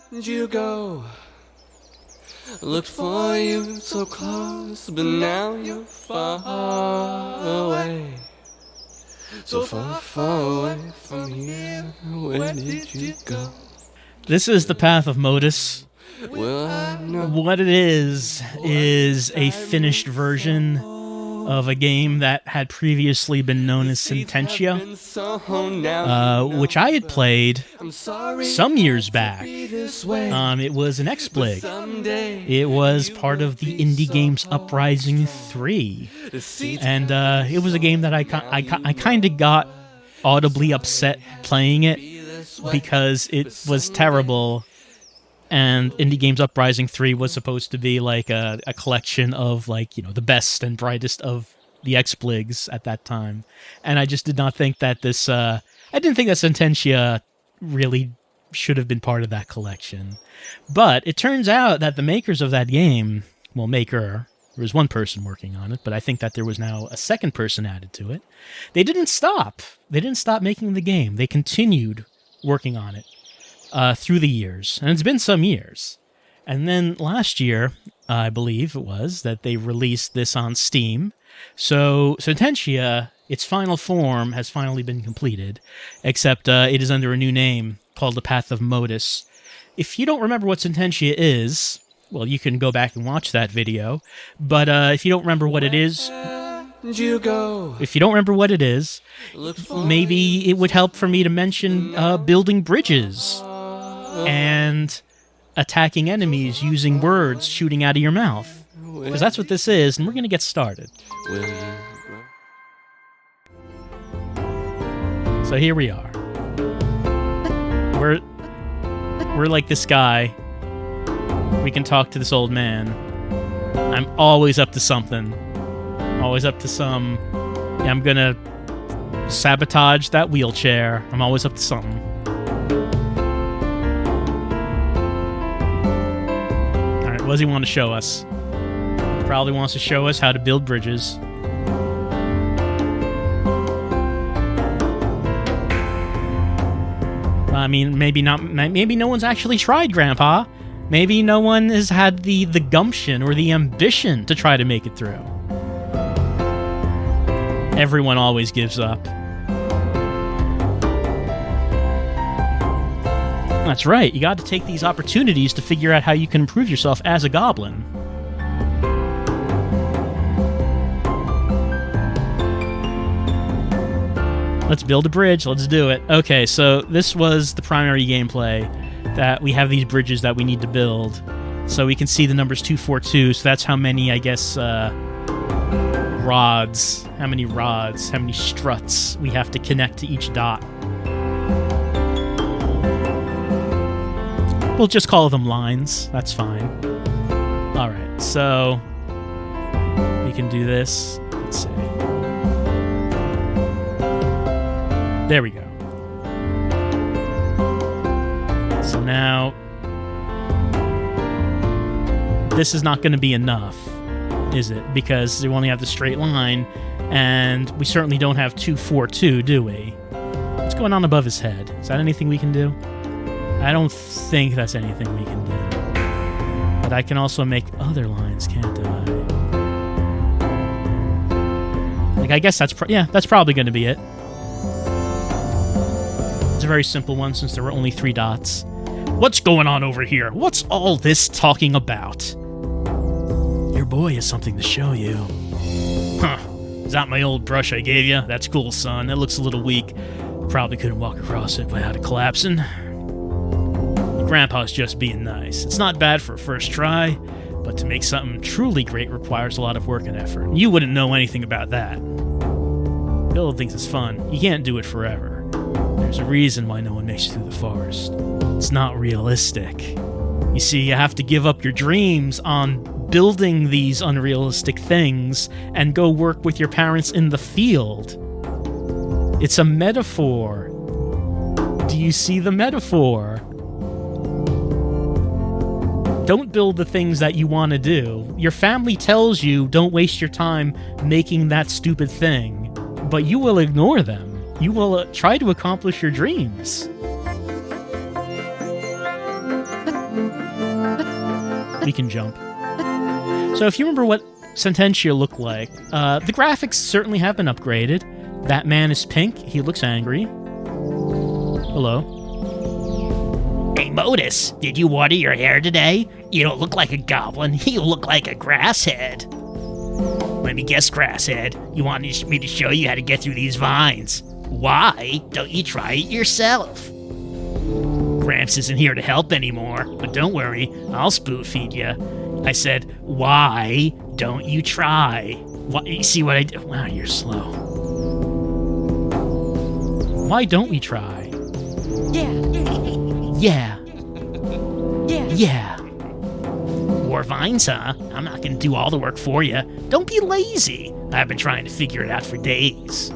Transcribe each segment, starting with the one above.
Where'd you go? Looked for you so close, but now you're far away. So far, far away from here. Where did you go? This is The Path of Motus. Well, I know What it is a finished version of a game that had previously been known as Sententia, which I had played some years back. It was an X-Blig. It was part of the Indie Games Uprising 3. And it was a game that I kind of got audibly upset playing it because it was terrible. And Indie Games Uprising 3 was supposed to be like a collection of, like, you know, the best and brightest of the X-Bligs at that time. And I just did not think that this... I didn't think that Sententia really should have been part of that collection. But it turns out that the makers of that game... Well, there was one person working on it, but I think that there was now a second person added to it. They didn't stop. They didn't stop making the game. They continued working on it. Through the years, and it's been some years. And then last year, I believe it was, that they released this on Steam. So Sententia, its final form, has finally been completed, except it is under a new name called The Path of Motus. If you don't remember what Sententia is, well, you can go back and watch that video, but if you don't remember what it is... If you don't remember what it is, maybe it would help for me to mention building bridges and attacking enemies using words shooting out of your mouth. Because that's what this is, and we're going to get started. So here we are. We're like this guy. We can talk to this old man. I'm always up to something. Always up to some... Yeah, I'm going to sabotage that wheelchair. I'm always up to something. What does he want to show us? Probably wants to show us how to build bridges. I mean, maybe not. Maybe no one's actually tried, Grandpa. Maybe no one has had the gumption or the ambition to try to make it through. Everyone always gives up. That's right, you got to take these opportunities to figure out how you can improve yourself as a goblin. Let's build a bridge, let's do it. Okay, so this was the primary gameplay, that we have these bridges that we need to build. So we can see the numbers 242, so that's how many, I guess, rods, how many struts we have to connect to each dot. We'll just call them lines. That's fine. Alright, so we can do this. Let's see. There we go. So now, this is not going to be enough, is it? Because we only have the straight line, and we certainly don't have 242, do we? What's going on above his head? Is that anything we can do? I don't think that's anything we can do. But I can also make other lines, can't I? Like, I guess that's probably going to be it. It's a very simple one since there were only 3 dots. What's going on over here? What's all this talking about? Your boy has something to show you. Huh. Is that my old brush I gave you? That's cool, son. That looks a little weak. Probably couldn't walk across it without it collapsing. Grandpa's just being nice. It's not bad for a first try, but to make something truly great requires a lot of work and effort. You wouldn't know anything about that. Building things is fun. You can't do it forever. There's a reason why no one makes it through the forest. It's not realistic. You see, you have to give up your dreams on building these unrealistic things and go work with your parents in the field. It's a metaphor. Do you see the metaphor? Don't build the things that you want to do. Your family tells you don't waste your time making that stupid thing, but you will ignore them. You will try to accomplish your dreams. We can jump. So if you remember what Sententia looked like, the graphics certainly have been upgraded. That man is pink. He looks angry. Hello. Hey, Motus, did you water your hair today? You don't look like a goblin. You look like a grasshead. Let me guess, grasshead. You want me to show you how to get through these vines. Why don't you try it yourself? Gramps isn't here to help anymore, but don't worry, I'll spoon feed you. I said, why don't you try? What, you see what I did? Wow, you're slow. Why don't we try? Yeah. More vines, huh? I'm not gonna do all the work for you. Don't be lazy. I've been trying to figure it out for days.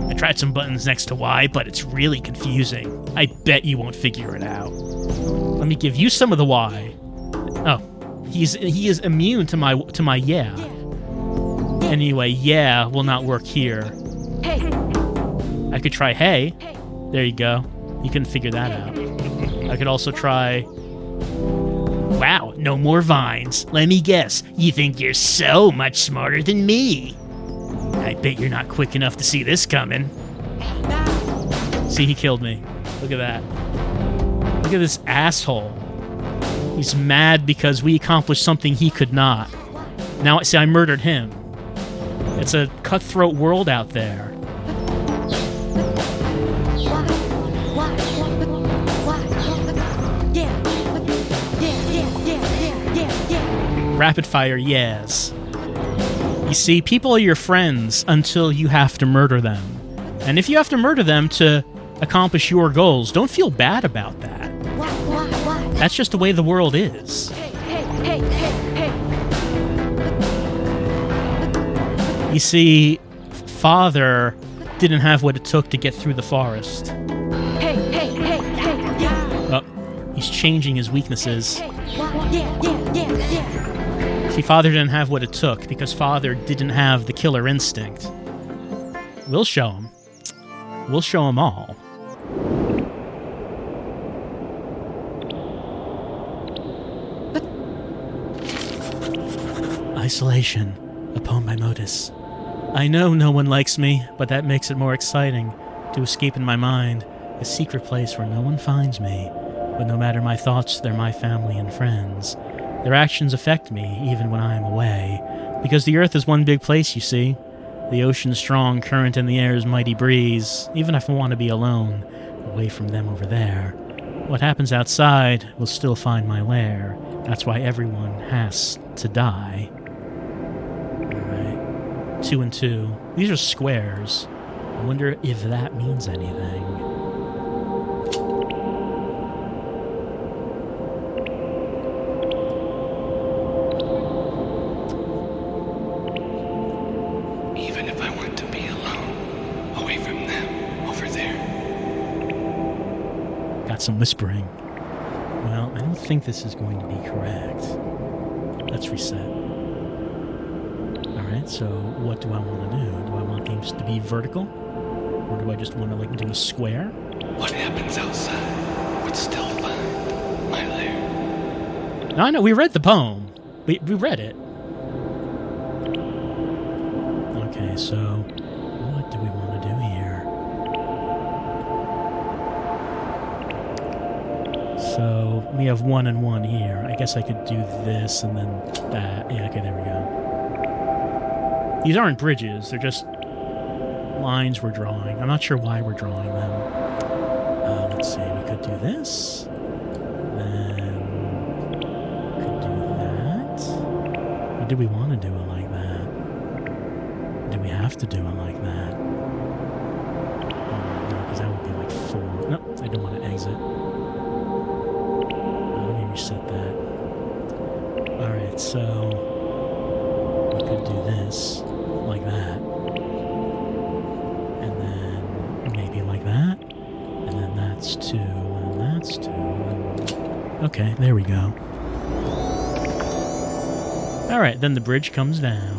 I tried some buttons next to Y, but it's really confusing. I bet you won't figure it out. Let me give you some of the Y. Oh, he is immune to my yeah. Anyway, yeah will not work here. Hey. I could try hey. There you go. You couldn't figure that out. I could also try... Wow, no more vines. Let me guess, you think you're so much smarter than me. I bet you're not quick enough to see this coming. See, he killed me. Look at that. Look at this asshole. He's mad because we accomplished something he could not. Now, see, I murdered him. It's a cutthroat world out there. Rapid fire, yes. You see, people are your friends until you have to murder them. And if you have to murder them to accomplish your goals, don't feel bad about that. That's just the way the world is. You see, Father didn't have what it took to get through the forest. Oh, he's changing his weaknesses. See, Father didn't have what it took because Father didn't have the killer instinct. We'll show him. We'll show him all. Isolation, a poem by Motus. I know no one likes me, but that makes it more exciting to escape in my mind, a secret place where no one finds me. But no matter my thoughts, they're my family and friends. Their actions affect me, even when I am away. Because the earth is one big place, you see. The ocean's strong current and the air's mighty breeze. Even if I want to be alone, away from them over there. What happens outside will still find my lair. That's why everyone has to die. Alright. 2 and 2. These are squares. I wonder if that means anything. Some whispering. Well, I don't think this is going to be correct. Let's reset. Alright, so what do I want to do? Do I want things to be vertical? Or do I just want to, like, do a square? What happens outside would still find my lair. No, I know, we read the poem. We read it. Okay, so what do we want to do here? So we have 1 and 1 here. I guess I could do this and then that. Yeah, okay, there we go. These aren't bridges. They're just lines we're drawing. I'm not sure why we're drawing them. Let's see. We could do this. Then we could do that. Or do we want to do it like that? Do we have to do it like that? No, because that would be like 4. No, I don't want to exit. Reset that. Alright, so we could do this like that. And then maybe like that. And then that's 2, and that's 2. And... Okay, there we go. Alright, then the bridge comes down.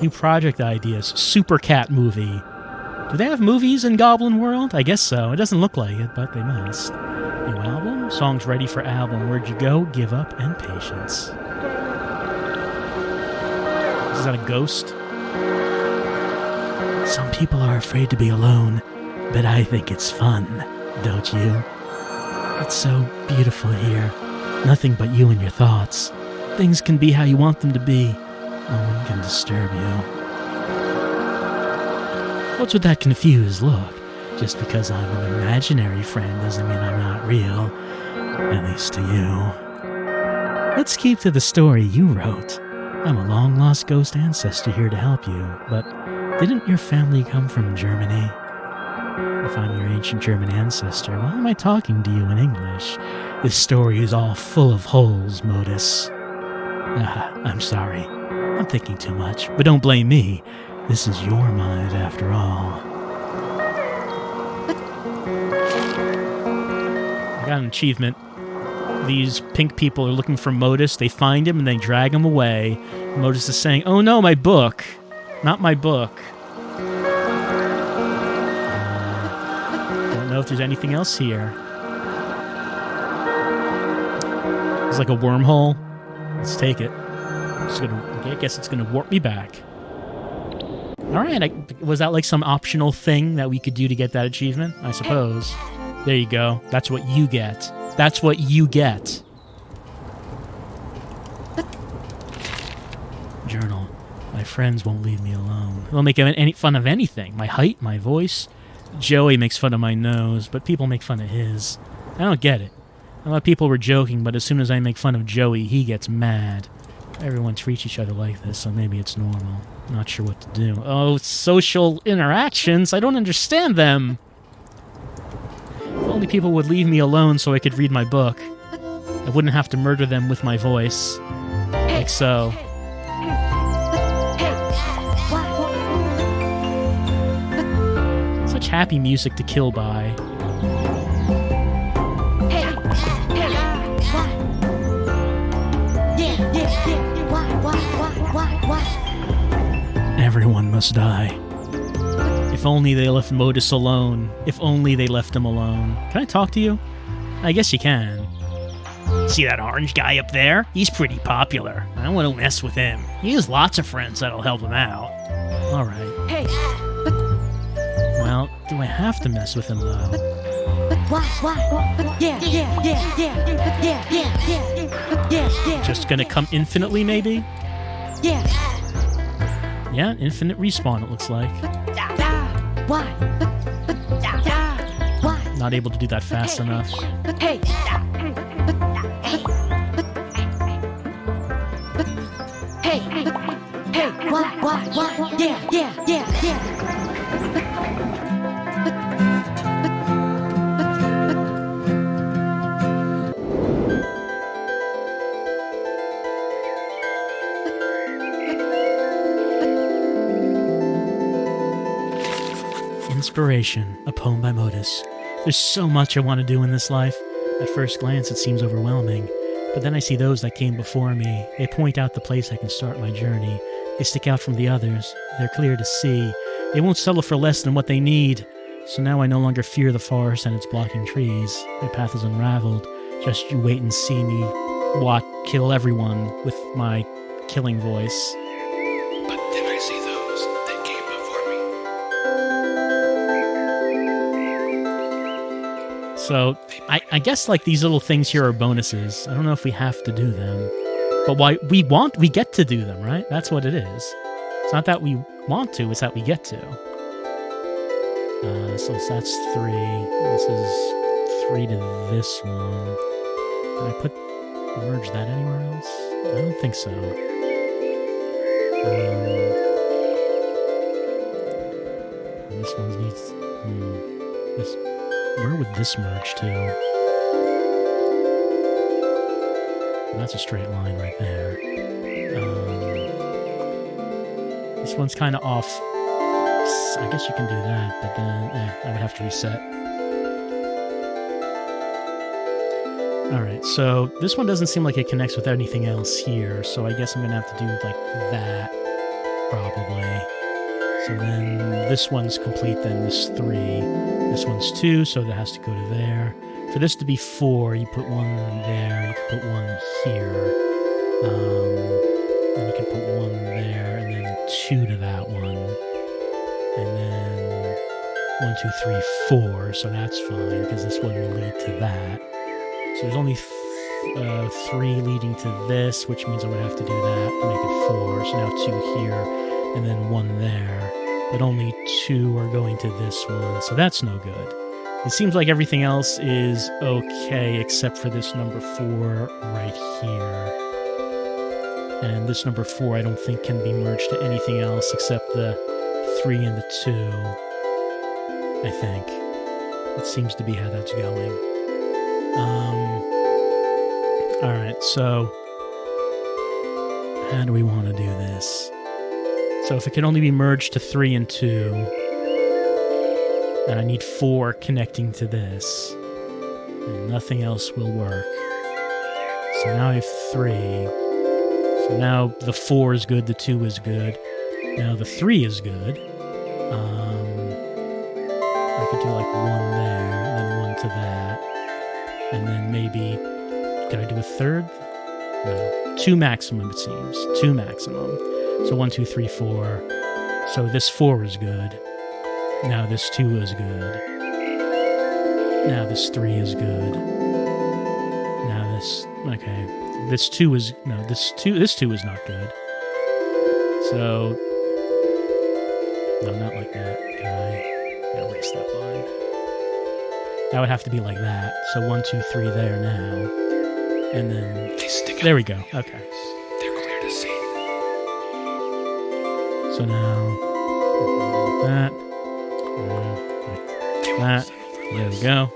New project ideas. Super Cat movie. Do they have movies in Goblin World? I guess so. It doesn't look like it, but they must. New album? Songs ready for album. Where'd you go? Give up and patience. Is that a ghost? Some people are afraid to be alone, but I think it's fun, don't you? It's so beautiful here. Nothing but you and your thoughts. Things can be how you want them to be. No one can disturb you. What's with that confused look? Just because I'm an imaginary friend doesn't mean I'm not real. At least to you. Let's keep to the story you wrote. I'm a long-lost ghost ancestor here to help you, but didn't your family come from Germany? If I'm your ancient German ancestor, why am I talking to you in English? This story is all full of holes, Motus. I'm sorry. I'm thinking too much, but don't blame me. This is your mind, after all. I got an achievement. These pink people are looking for Motus. They find him and they drag him away. Motus is saying, "Oh no, my book. Not my book." Don't know if there's anything else here. It's like a wormhole. Let's take it. I guess it's gonna warp me back. All right. Was that like some optional thing that we could do to get that achievement? I suppose. There you go. That's what you get. That's what you get. Journal. My friends won't leave me alone. They'll make any fun of anything. My height, my voice. Joey makes fun of my nose, but people make fun of his. I don't get it. I thought people were joking, but as soon as I make fun of Joey, he gets mad. Everyone treats each other like this, so maybe it's normal. Not sure what to do. Oh, social interactions. I don't understand them. If only people would leave me alone so I could read my book. I wouldn't have to murder them with my voice. Like so. Such happy music to kill by. Everyone must die. If only they left Motus alone. If only they left him alone. Can I talk to you? I guess you can. See that orange guy up there? He's pretty popular. I don't want to mess with him. He has lots of friends that'll help him out. All right. Hey. Well, do I have to mess with him, though? Just gonna come infinitely, maybe? Yeah, infinite respawn, it looks like. Not able to do that fast enough. Inspiration, a poem by Motus. There's so much I want to do in this life. At first glance, it seems overwhelming. But then I see those that came before me. They point out the place I can start my journey. They stick out from the others. They're clear to see. They won't settle for less than what they need. So now I no longer fear the forest and its blocking trees. My path is unraveled. Just you wait and see me kill everyone with my killing voice. But then I see those that came before me. So, I guess like these little things here are bonuses. I don't know if we have to do them. But we get to do them, right? That's what it is. It's not that we want to, it's that we get to. So that's 3. This is 3 to this one. Can I merge that anywhere else? I don't think so. This one needs... Where would this merge to? That's a straight line right there. This one's kind of off. I guess you can do that, but then I would have to reset. Alright, so this one doesn't seem like it connects with anything else here, so I guess I'm going to have to do like that, probably. So then this one's complete, then this 3. This one's 2, so that has to go to there. For this to be 4, you put one there, you can put one here. Then you can put one there, and then 2 to that one. And then 1, 2, 3, 4, so that's fine, because this one will lead to that. So there's only 3 leading to this, which means I would have to do that to make it 4. So now 2 here, and then 1 there. But only 2 are going to this one, so that's no good. It seems like everything else is okay, except for this number 4 right here. And this number 4 I don't think can be merged to anything else except the 3 and the 2, I think. It seems to be how that's going. Alright, so how do we want to do this? So if it can only be merged to 3 and 2, and I need 4 connecting to this, and nothing else will work. So now I have 3. So now the 4 is good, the 2 is good. Now the 3 is good. I could do like 1 there, and then 1 to that. And then maybe, can I do a third? No. 2 maximum, it seems. 2 maximum. So 1, 2, 3, 4. So this 4 is good. Now this 2 is good. Now this 3 is good. Now this, okay. This 2 is, no, this 2 is not good. So, no, not like that. Can I erase that line? That would have to be like that. So 1, 2, 3 there now. And then, there we go. Okay. They're clear to see. So now, that. That. There we go.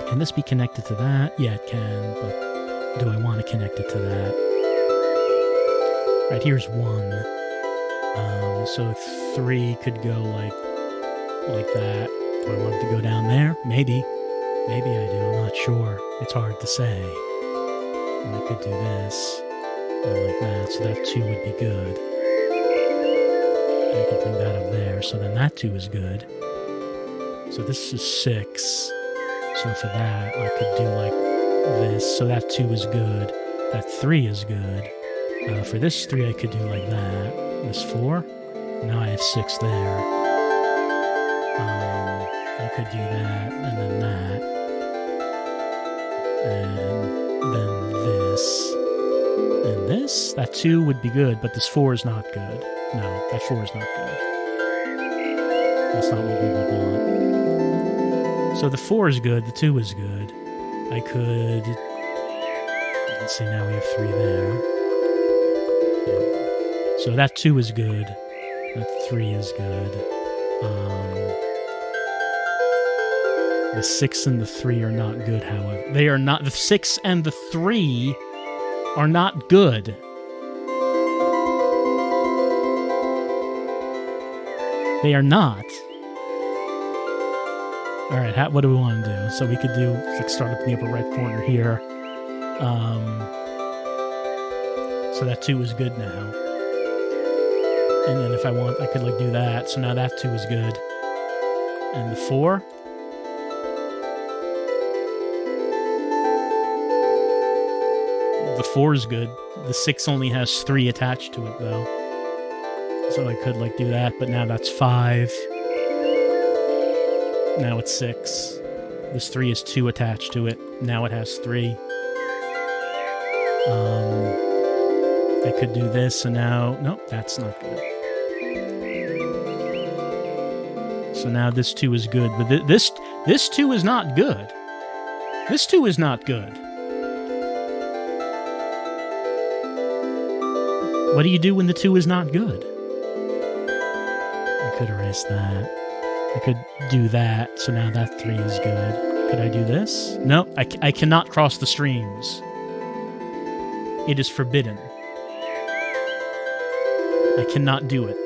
Can this be connected to that? Yeah, it can, but do I want to connect it to that? Right, here's 1. So 3 could go like that. Do I want it to go down there? Maybe. Maybe I do, I'm not sure. It's hard to say. And I could do this. Like that, so that 2 would be good. I could bring that up there, so then that 2 is good. So this is 6. So for that, I could do like this. So that 2 is good. That 3 is good. For this 3, I could do like that. This 4. Now I have 6 there. I could do that, and then that. And then this. And this. That 2 would be good, but this 4 is not good. No, that 4 is not good. That's not what we would want. So the 4 is good, the 2 is good. I could... Let's see, now we have 3 there. Yeah. So that 2 is good. That 3 is good. The 6 and the 3 are not good, however. They are not... The 6 and the 3 are not good. They are not. Alright, what do we want to do? So we could do, like, start up in the upper right corner here. So that 2 is good now. And then if I want, I could, like, do that. So now that 2 is good. And the 4? The 4 is good. The 6 only has 3 attached to it, though. So I could, like, do that, but now that's 5. Now it's 6. This 3 is 2 attached to it. Now it has 3. I could do this, and now... Nope, that's not good. So now this 2 is good, but this 2 is not good. This 2 is not good. What do you do when the 2 is not good? I could erase that. I could do that, so now that 3 is good. Could I do this? No, I cannot cross the streams. It is forbidden. I cannot do it.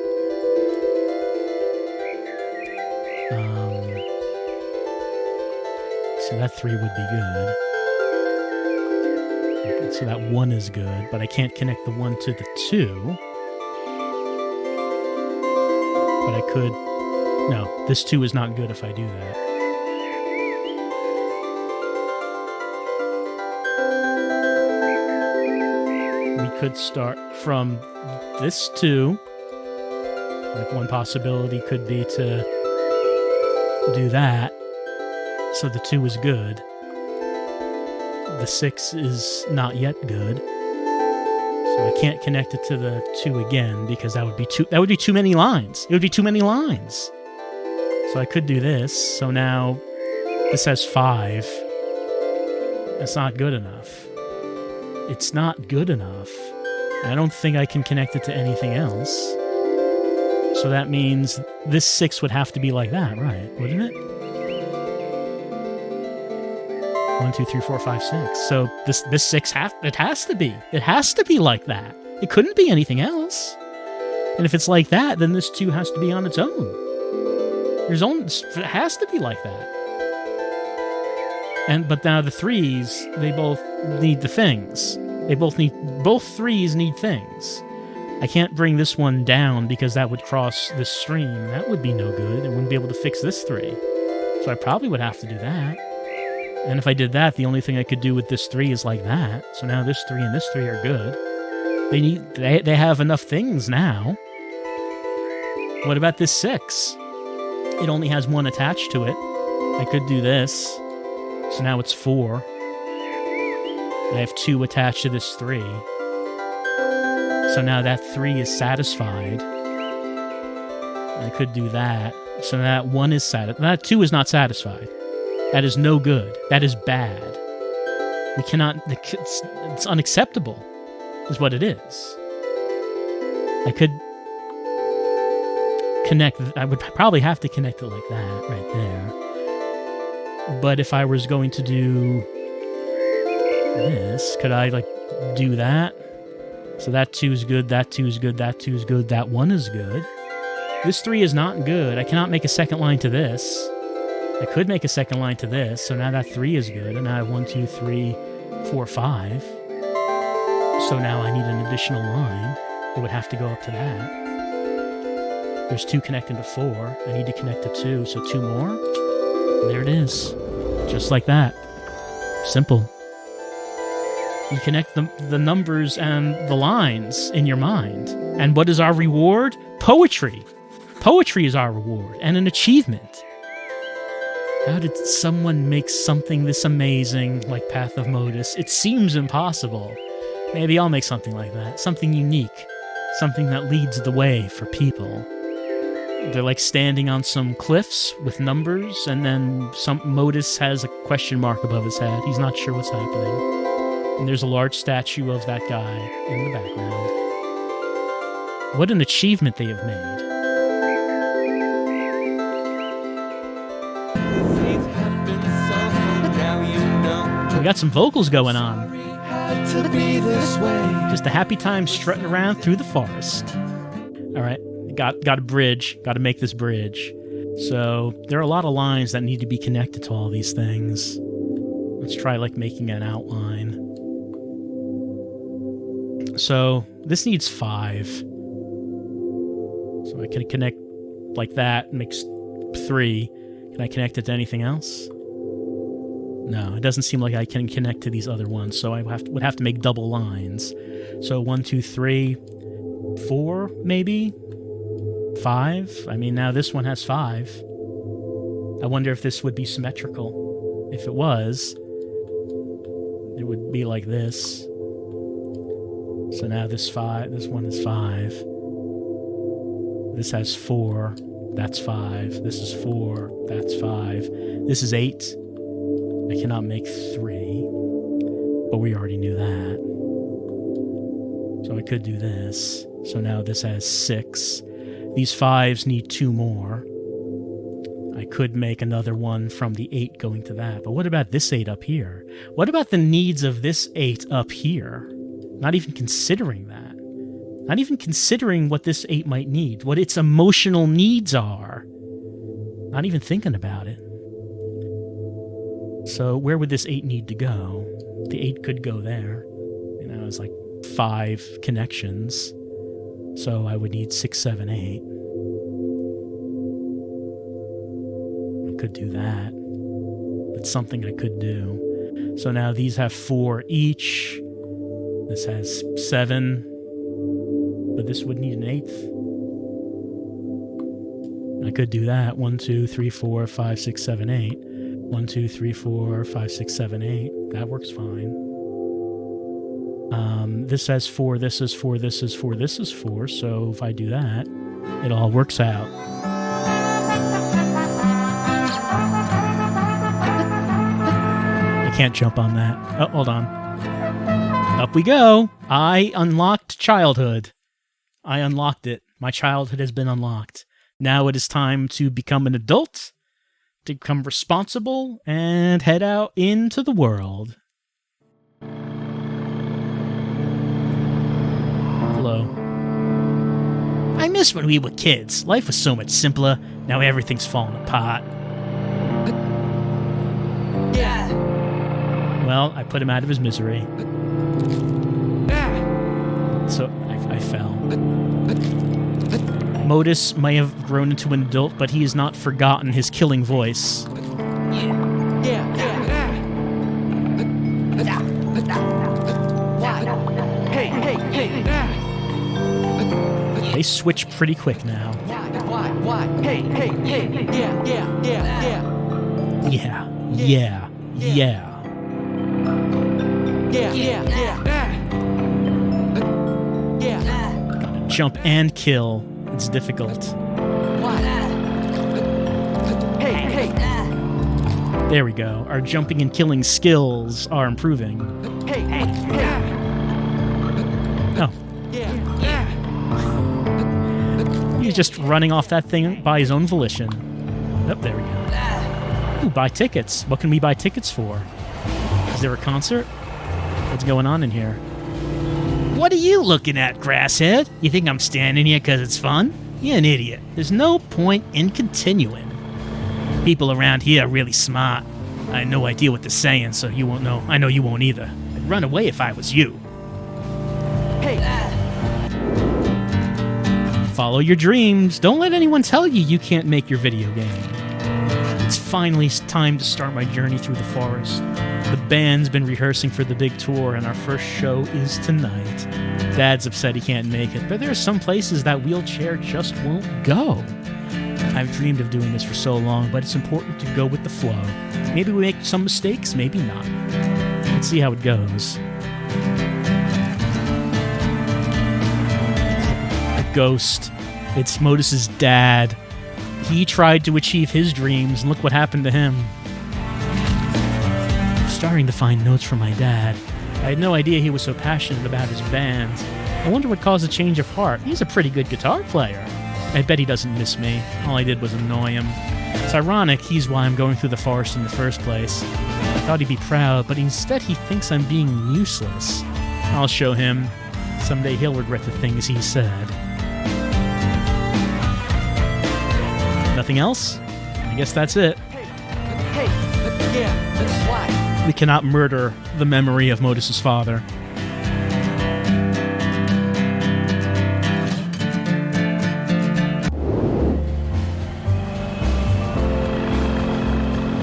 So that 3 would be good. Okay, so that 1 is good, but I can't connect the 1 to the 2. but I could... No, this 2 is not good if I do that. We could start from this 2. Like one possibility could be to do that. So the 2 is good. The 6 is not yet good. So I can't connect it to the 2 again because that would be too many lines. It would be too many lines. So I could do this. So now this has 5. That's not good enough. It's not good enough. I don't think I can connect it to anything else. So that means this 6 would have to be like that, right? Wouldn't it? 1, 2, 3, 4, 5, 6. So this 6 has to be. It has to be like that. It couldn't be anything else. And if it's like that, then this 2 has to be on its own. It has to be like that. But now the 3s, they both need the things. Both 3s need things. I can't bring this one down because that would cross this stream. That would be no good. I wouldn't be able to fix this 3. So I probably would have to do that. And if I did that, the only thing I could do with this 3 is like that. So now this 3 and this 3 are good. They have enough things now. What about this 6? It only has 1 attached to it. I could do this. So now it's 4. I have 2 attached to this 3. So now that 3 is satisfied. I could do that. So that 1 is satisfied. That 2 is not satisfied. That is no good. That is bad. We cannot... It's unacceptable, is what it is. I could connect... I would probably have to connect it like that, right there. But if I was going to do this, could I, like, do that? So that 2 is good, that 2 is good, that 2 is good, that 1 is good. This 3 is not good. I cannot make a second line to this. I could make a second line to this, so now that 3 is good, and I have 1, 2, 3, 4, 5. So now I need an additional line. It would have to go up to that. There's 2 connecting to 4. I need to connect to 2, so 2 more. And there it is. Just like that. Simple. You connect the numbers and the lines in your mind. And what is our reward? Poetry. Poetry is our reward, and an achievement. How did someone make something this amazing like Path of Motus? It seems impossible. Maybe I'll make something like that. Something unique. Something that leads the way for people. They're like standing on some cliffs with numbers, and then Motus has a question mark above his head. He's not sure what's happening. And there's a large statue of that guy in the background. What an achievement they have made. We got some vocals going on. Just a happy time strutting around through the forest. All right, got a bridge. Got to make this bridge. So there are a lot of lines that need to be connected to all these things. Let's try like making an outline. So this needs 5. So I can connect like that. Makes 3. Can I connect it to anything else? No, it doesn't seem like I can connect to these other ones, so I would have to make double lines. So 1, 2, 3, 4, maybe? 5? I mean, now this one has 5. I wonder if this would be symmetrical. If it was, it would be like this. So now this one is 5. This has 4. That's 5. This is 4. That's 5. This is 8. I cannot make 3, but we already knew that. So I could do this. So now this has 6. These 5s need 2 more. I could make another one from the 8 going to that. But what about this 8 up here? What about the needs of this 8 up here? Not even considering that. Not even considering what this 8 might need. What its emotional needs are. Not even thinking about it. So where would this 8 need to go? The 8 could go there. You know, it's like 5 connections. So I would need 6, 7, 8. could do that. It's something I could do. So now these have 4 each. This has 7. But this would need an 8th. I could do that. 1, 2, 3, 4, 5, 6, 7, 8. 1, 2, 3, 4, 5, 6, 7, 8. That works fine. This has 4, this is 4, this is 4, this is 4. So if I do that, it all works out. I can't jump on that. Oh, hold on. Up we go. I unlocked childhood. I unlocked it. My childhood has been unlocked. Now it is time to become an adult, to become responsible, and head out into the world. Hello. I miss when we were kids. Life was so much simpler. Now everything's falling apart. Well, I put him out of his misery. So I fell. Motus may have grown into an adult, but he has not forgotten his killing voice. They switch pretty quick now. Yeah. Gotta jump and kill. It's difficult. There we go. Our jumping and killing skills are improving. Oh. He's just running off that thing by his own volition. Oh, there we go. Ooh, buy tickets. What can we buy tickets for? Is there a concert? What's going on in here? What are you looking at, grasshead? You think I'm standing here because it's fun? You're an idiot. There's no point in continuing. People around here are really smart. I have no idea what they're saying, so you won't know. I know you won't either. I'd run away if I was you. Follow your dreams. Don't let anyone tell you you can't make your video game. It's finally time to start my journey through the forest. The band's been rehearsing for the big tour, and our first show is tonight. Dad's upset he can't make it, but there are some places that wheelchair just won't go. I've dreamed of doing this for so long, but it's important to go with the flow. Maybe we make some mistakes, maybe not. Let's see how it goes. A ghost. It's Motus's dad. He tried to achieve his dreams, and look what happened to him. I'm starting to find notes from my dad. I had no idea he was so passionate about his band. I wonder what caused a change of heart. He's a pretty good guitar player. I bet he doesn't miss me. All I did was annoy him. It's ironic, he's why I'm going through the forest in the first place. I thought he'd be proud, but instead he thinks I'm being useless. I'll show him. Someday he'll regret the things he said. Nothing else? I guess that's it. We cannot murder the memory of Motus's father.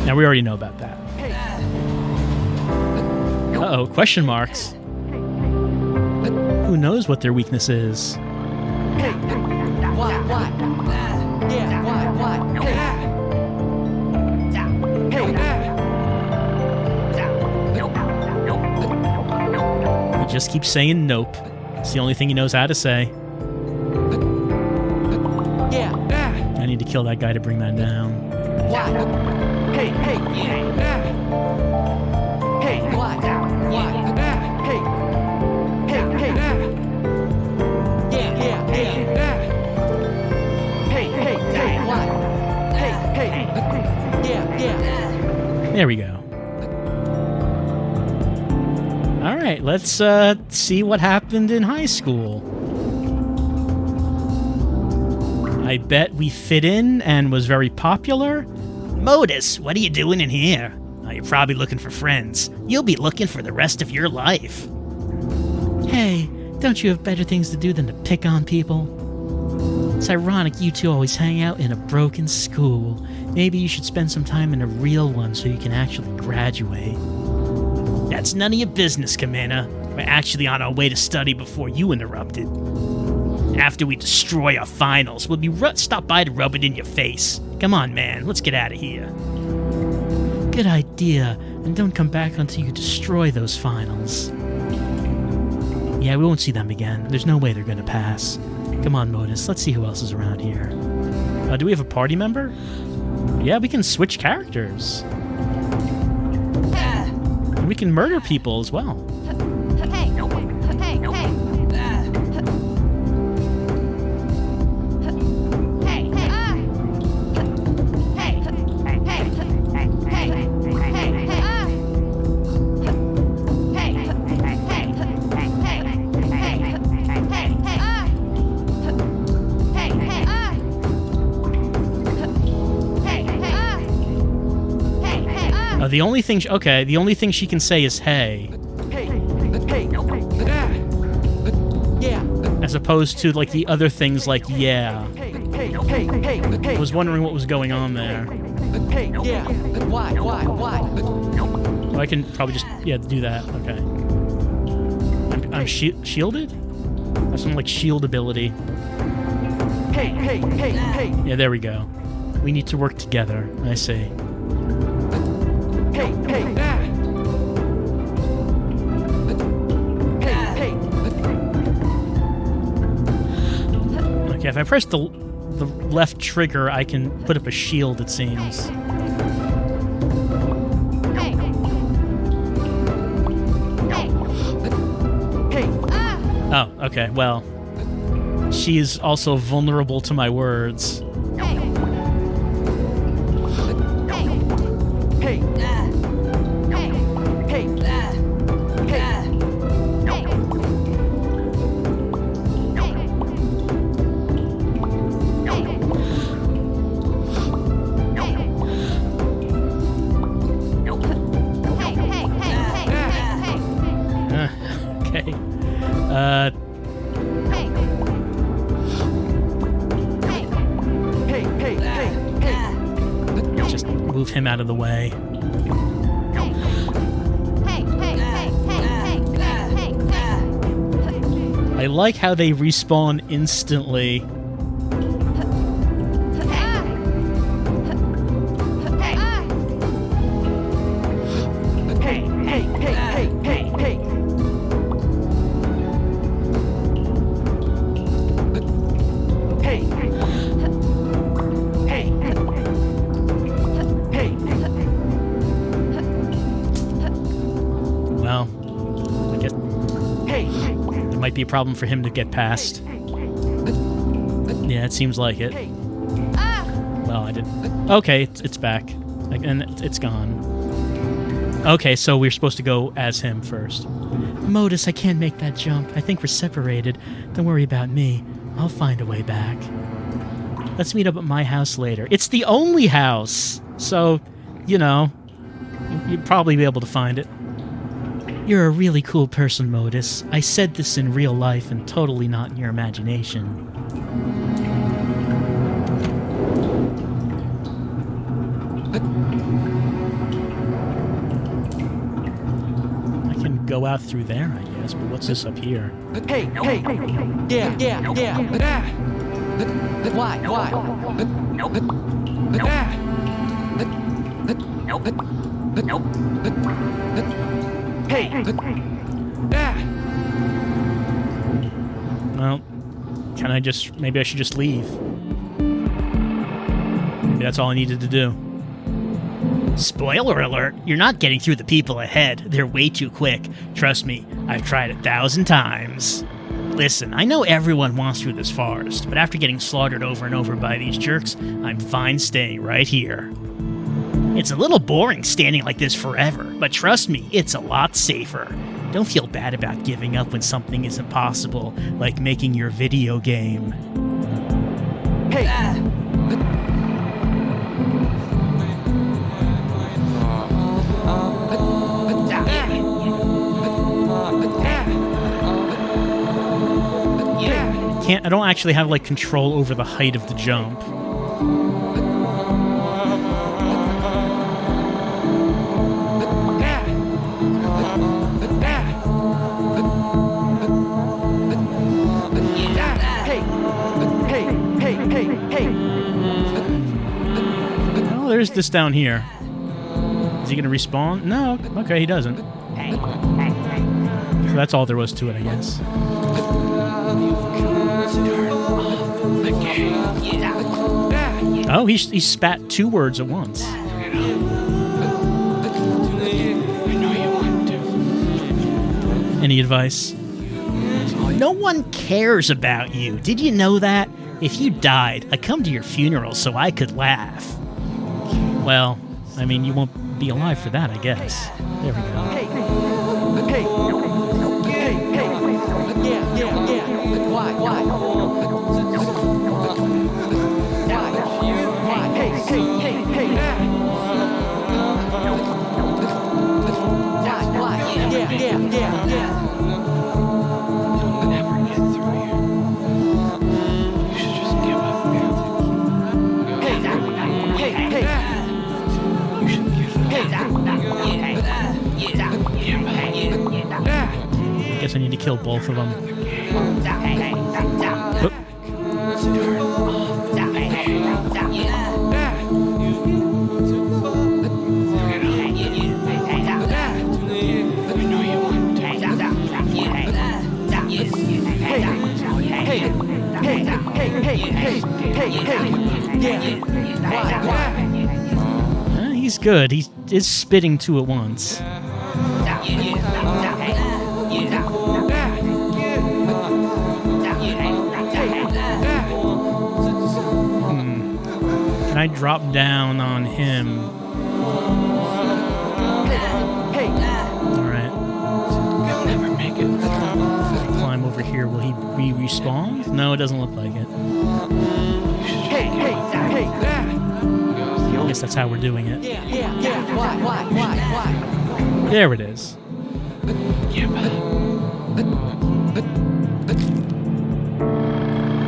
Now, we already know about that. Uh-oh, question marks. Who knows what their weakness is? He just keeps saying nope. It's the only thing he knows how to say. I need to kill that guy to bring that down. There we go. All right, let's see what happened in high school. I bet we fit in and was very popular. Motus, what are you doing in here? Oh, you're probably looking for friends. You'll be looking for the rest of your life. Hey, don't you have better things to do than to pick on people? It's ironic you two always hang out in a broken school. Maybe you should spend some time in a real one so you can actually graduate. That's none of your business, Kamina. We're actually on our way to study before you interrupted. After we destroy our finals, we'll be stop by to rub it in your face. Come on, man, let's get out of here. Good idea, and don't come back until you destroy those finals. Yeah, we won't see them again. There's no way they're gonna pass. Come on, Motus, let's see who else is around here. Do we have a party member? Yeah, we can switch characters. And we can murder people as well. The only thing, the only thing she can say is "hey," as opposed to like the other things like "yeah." I was wondering what was going on there. Why? Oh, I can probably just do that. Okay. I'm shielded. I have some like shield ability. Yeah, there we go. We need to work together. I see. Okay, if I press the left trigger, I can put up a shield, it seems. Oh, okay, well. She is also vulnerable to my words. Just move him out of the way. I like how they respawn instantly. Might be a problem for him to get past. Yeah, it seems like it. Well, I didn't. Okay, it's back. And it's gone. Okay, so we're supposed to go as him first. Motus, I can't make that jump. I think we're separated. Don't worry about me. I'll find a way back. Let's meet up at my house later. It's the only house! So, you know, you'd probably be able to find it. You're a really cool person, Motus. I said this in real life and totally not in your imagination. I can go out through there, I guess, but what's this up here? Hey, yeah. Why? Well, can I just... Maybe I should just leave. Maybe that's all I needed to do. Spoiler alert, you're not getting through the people ahead. They're way too quick. Trust me, I've tried 1,000 times. Listen, I know everyone wants through this forest, but after getting slaughtered over and over by these jerks, I'm fine staying right here. It's a little boring standing like this forever, but trust me, it's a lot safer. Don't feel bad about giving up when something isn't possible, like making your video game. Hey! I don't actually have like control over the height of the jump. Oh, there's this down here. Is he gonna respawn? No. Okay, he doesn't. So that's all there was to it, I guess. Oh, he spat 2 words at once. Any advice? No one cares about you. Did you know that? If you died, I come to your funeral so I could laugh. Well, I mean, you won't be alive for that, I guess. There we go. Guess I need to kill both of them. Oop. He's good. He is spitting 2 at once. Can I drop down on him? Alright. Climb over here. Will he respawn? No, it doesn't look like it. I guess that's how we're doing it. There it is.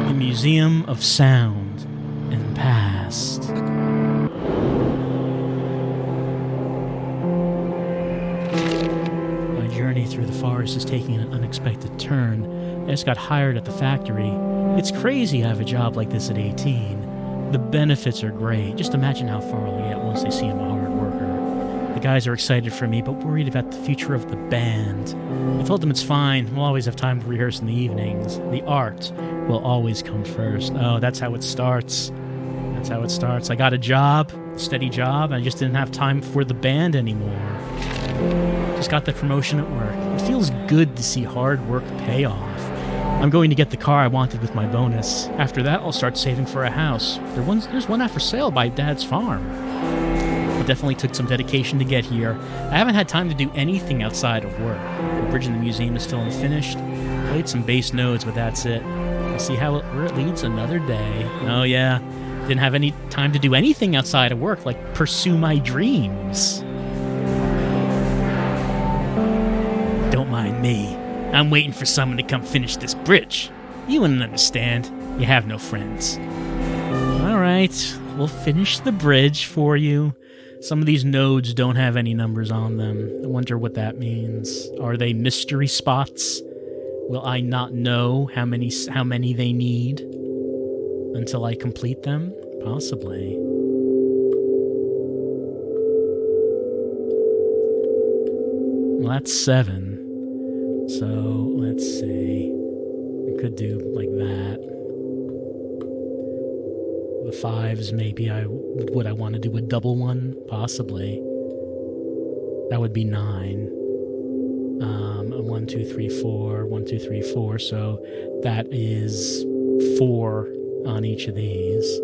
The Museum of Sound and Past. My journey through the forest is taking an unexpected turn. I just got hired at the factory. It's crazy I have a job like this at 18. The benefits are great. Just imagine how far I'll get once they see I'm a hard worker. The guys are excited for me, but worried about the future of the band. I told them it's fine. We'll always have time to rehearse in the evenings. The art will always come first. Oh, that's how it starts. That's how it starts. I got a job, steady job, and I just didn't have time for the band anymore. Just got the promotion at work. It feels good to see hard work pay off. I'm going to get the car I wanted with my bonus. After that, I'll start saving for a house. There's one out for sale by Dad's farm. It definitely took some dedication to get here. I haven't had time to do anything outside of work. The bridge in the museum is still unfinished. Played some bass nodes, but that's it. We'll see where it leads another day. Oh yeah, didn't have any time to do anything outside of work, like pursue my dreams. Don't mind me. I'm waiting for someone to come finish this bridge. You wouldn't understand. You have no friends. All right, we'll finish the bridge for you. Some of these nodes don't have any numbers on them. I wonder what that means. Are they mystery spots? Will I not know how many they need until I complete them? Possibly. Well, that's 7. So, let's see. We could do like that. The 5s, maybe would I want to do a double one? Possibly. That would be 9. 1, 2, 3, 4. 1, 2, 3, 4. So that is 4 on each of these.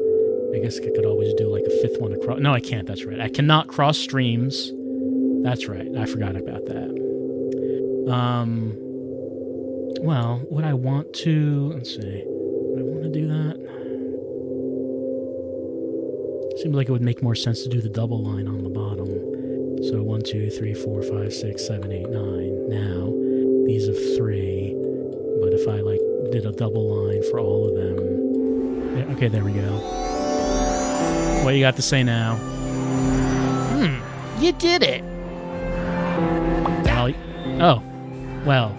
I guess I could always do like a 5th one across. No, I can't. That's right. I cannot cross streams. That's right. I forgot about that. Well, would I want to... Let's see. Would I want to do that? Seems like it would make more sense to do the double line on the bottom. So 1, 2, 3, 4, 5, 6, 7, 8, 9. Now, these are 3. But if I, like, did a double line for all of them... Okay, there we go. What you got to say now? You did it. Oh. Well.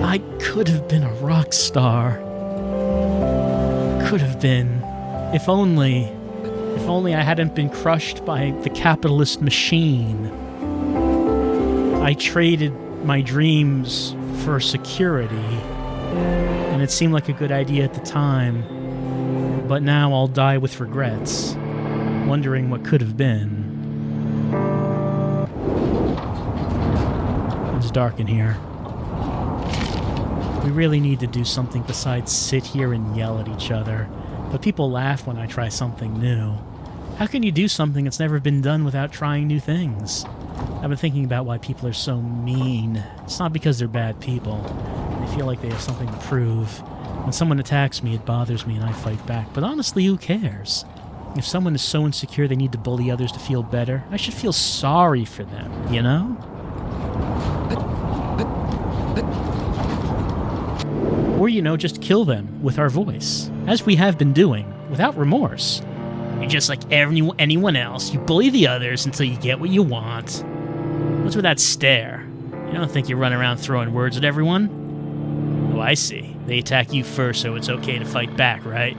I could have been a rock star. Could have been. If only I hadn't been crushed by the capitalist machine. I traded my dreams for security, and it seemed like a good idea at the time, but now I'll die with regrets, wondering what could have been. It's dark in here. We really need to do something besides sit here and yell at each other, but people laugh when I try something new. How can you do something that's never been done without trying new things? I've been thinking about why people are so mean. It's not because they're bad people. They feel like they have something to prove. When someone attacks me, it bothers me and I fight back. But honestly, who cares? If someone is so insecure they need to bully others to feel better, I should feel sorry for them, you know? Or, you know, just kill them with our voice, as we have been doing, without remorse. You're just like anyone else. You bully the others until you get what you want. What's with that stare? You don't think you run around throwing words at everyone? Oh, I see. They attack you first, so it's okay to fight back, right?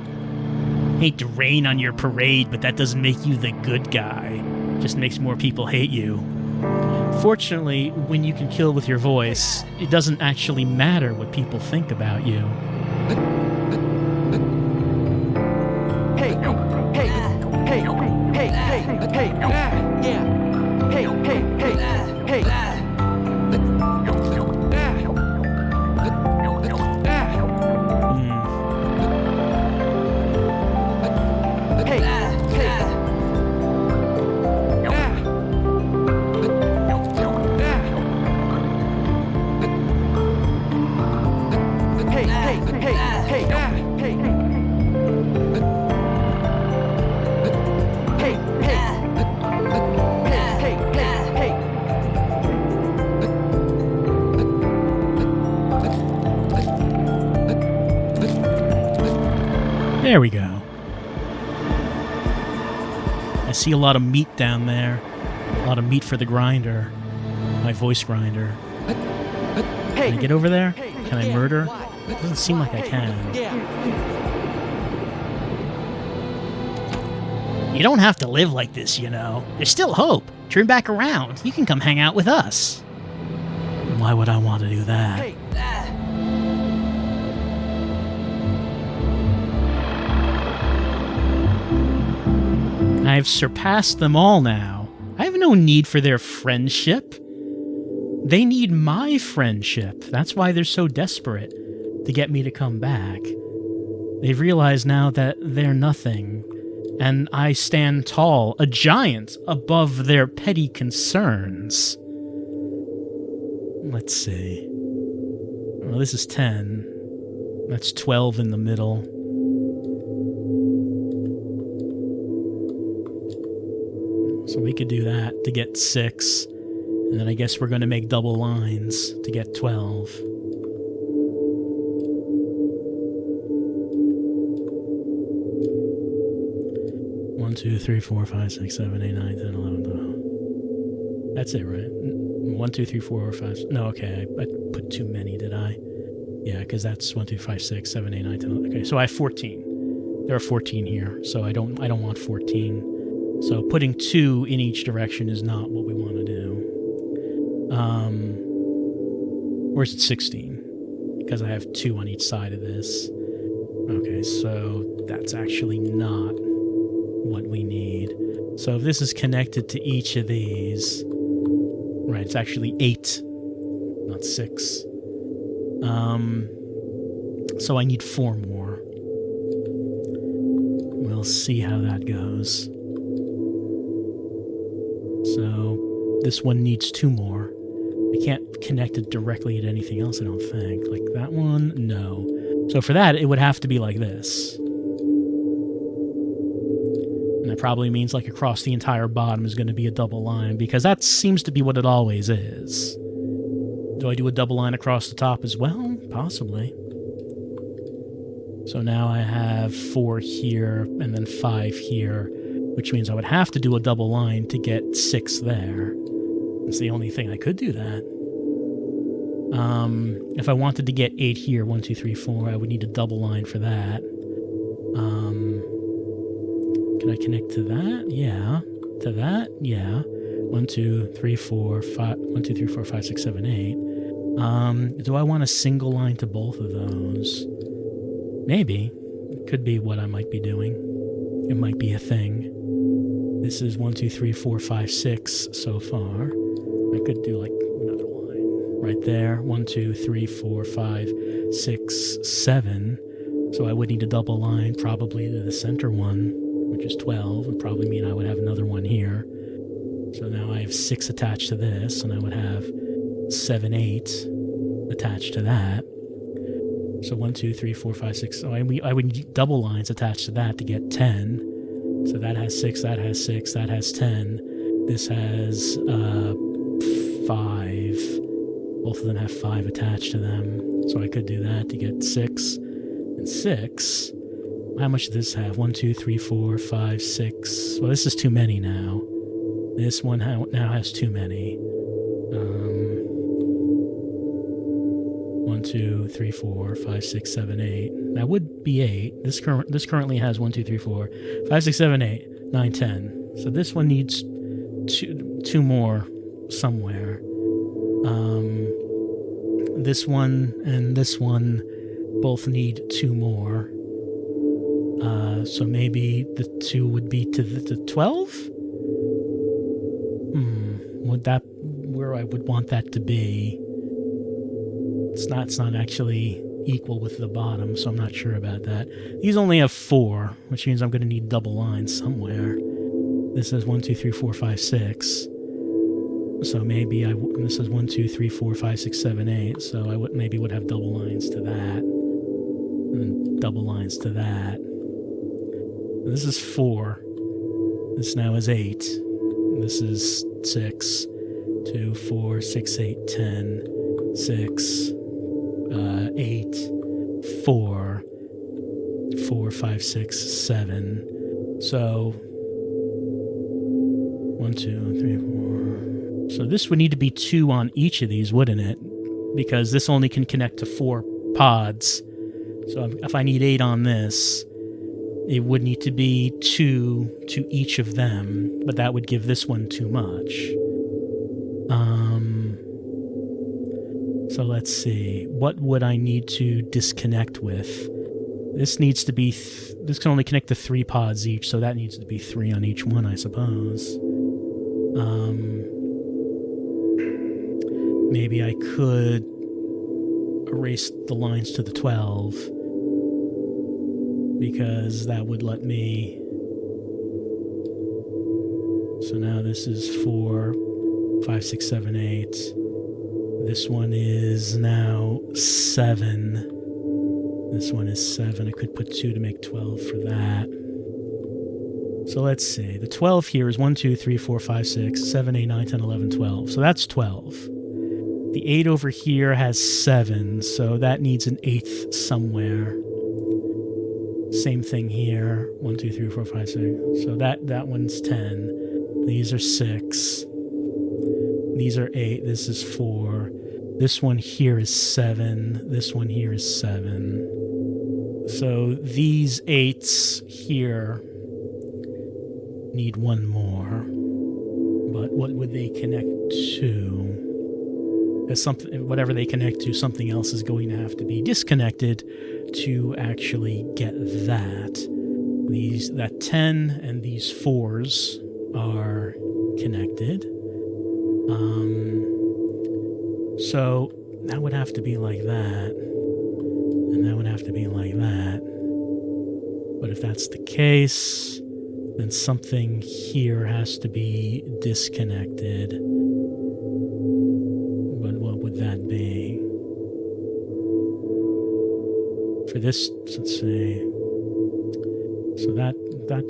Hate to rain on your parade, but that doesn't make you the good guy. Just makes more people hate you. Fortunately, when you can kill with your voice, it doesn't actually matter what people think about you. Hey, hey, hey, hey, hey, hey, yeah. Hey, hey, hey, hey. There we go. I see a lot of meat down there. A lot of meat for the grinder. My voice grinder. Can I get over there? Can I murder? It doesn't seem like I can. You don't have to live like this, you know. There's still hope. Turn back around. You can come hang out with us. Why would I want to do that? I've surpassed them all now. I have no need for their friendship. They need my friendship. That's why they're so desperate to get me to come back. They've realized now that they're nothing, and I stand tall, a giant, above their petty concerns. Let's see. Well, this is 10. That's 12 in the middle. So we could do that to get 6. And then I guess we're going to make double lines to get 12. One, 2, 3, 4, 5, 6, 7, 8, 9, 10, 11, 12. That's it, right? 1, 2, 3, 4, 5. No, okay. I put too many, did I? Yeah, because that's 1, 2, 5, 6, 7, 8, 9, 10. 11. Okay, so I have 14. There are 14 here, so I don't want 14. So putting 2 in each direction is not what we want to do. Or is it 16? Because I have 2 on each side of this. Okay, so that's actually not what we need. So if this is connected to each of these, right, it's actually 8, not 6. So I need 4 more. We'll see how that goes. So this one needs 2 more. I can't connect it directly to anything else, I don't think. Like that one? No. So for that, it would have to be like this. And that probably means like across the entire bottom is going to be a double line, because that seems to be what it always is. Do I do a double line across the top as well? Possibly. So now I have 4 here and then 5 here, which means I would have to do a double line to get 6 there. That's the only thing I could do that. If I wanted to get 8 here, 1, 2, 3, 4, I would need a double line for that. Can I connect to that? Yeah. To that? Yeah. 1, 2, 3, 4, 5. 1, 2, 3, 4, 5, 6, 7, 8. Do I want a single line to both of those? Maybe. It could be what I might be doing. It might be a thing. This is 1, 2, 3, 4, 5, 6 so far. I could do like another line right there. 1, 2, 3, 4, 5, 6, 7. So I would need a double line probably to the center one, which is 12. Would probably mean I would have another one here. So now I have 6 attached to this, and I would have 7, 8 attached to that. So 1, 2, 3, 4, 5, 6. So I would need double lines attached to that to get 10. So that has 6, that has 6, that has 10. This has 5. Both of them have 5 attached to them. So I could do that to get 6 and 6. How much does this have? 1, 2, 3, 4, 5, 6. Well, this is too many now. This one now has too many. 1, 2, 3, 4, 5, 6, 7, 8. That would be 8. This currently has 1, 2, 3, 4, 5, 6, 7, 8, 9, 10. So this one needs two more somewhere. This one and this one both need 2 more. So maybe the 2 would be to the 12? Would that where I would want that to be? It's not actually equal with the bottom, so I'm not sure about that. These only have 4, which means I'm going to need double lines somewhere. This says 1, 2, 3, 4, 5, 6. So maybe this is 1, 2, 3, 4, 5, 6, 7, 8. So I would have double lines to that, and then double lines to that. This is 4. This now is 8. This is 6. 2, 4, 6, 8, 10. 6, 8, 4, 4, 5, 6, 7. So 1, 2, 3, 4. So this would need to be 2 on each of these, wouldn't it? Because this only can connect to 4 pods. So if I need 8 on this, it would need to be 2 to each of them, but that would give this one too much. So let's see. What would I need to disconnect with? This needs to be... this can only connect to 3 pods each, so that needs to be 3 on each one, I suppose. Maybe I could erase the lines to the 12, because that would let me... So now this is 4, 5, 6, 7, 8. This one is now 7. This one is 7. I could put 2 to make 12 for that. So let's see. The 12 here is 1, 2, 3, 4, 5, 6, 7, 8, 9, 10, 11, 12. So that's 12. The 8 over here has 7, so that needs an 8th somewhere. Same thing here. 1, 2, 3, 4, 5, 6. So that one's 10. These are 6. These are 8. This is 4. This one here is 7. This one here is 7. So these 8s here need 1 more. But what would they connect to? Because whatever they connect to, something else is going to have to be disconnected to actually get that. That 10 and these 4s are connected. So that would have to be like that, and that would have to be like that. But if that's the case, then something here has to be disconnected. But what would that be? For this, let's say, So that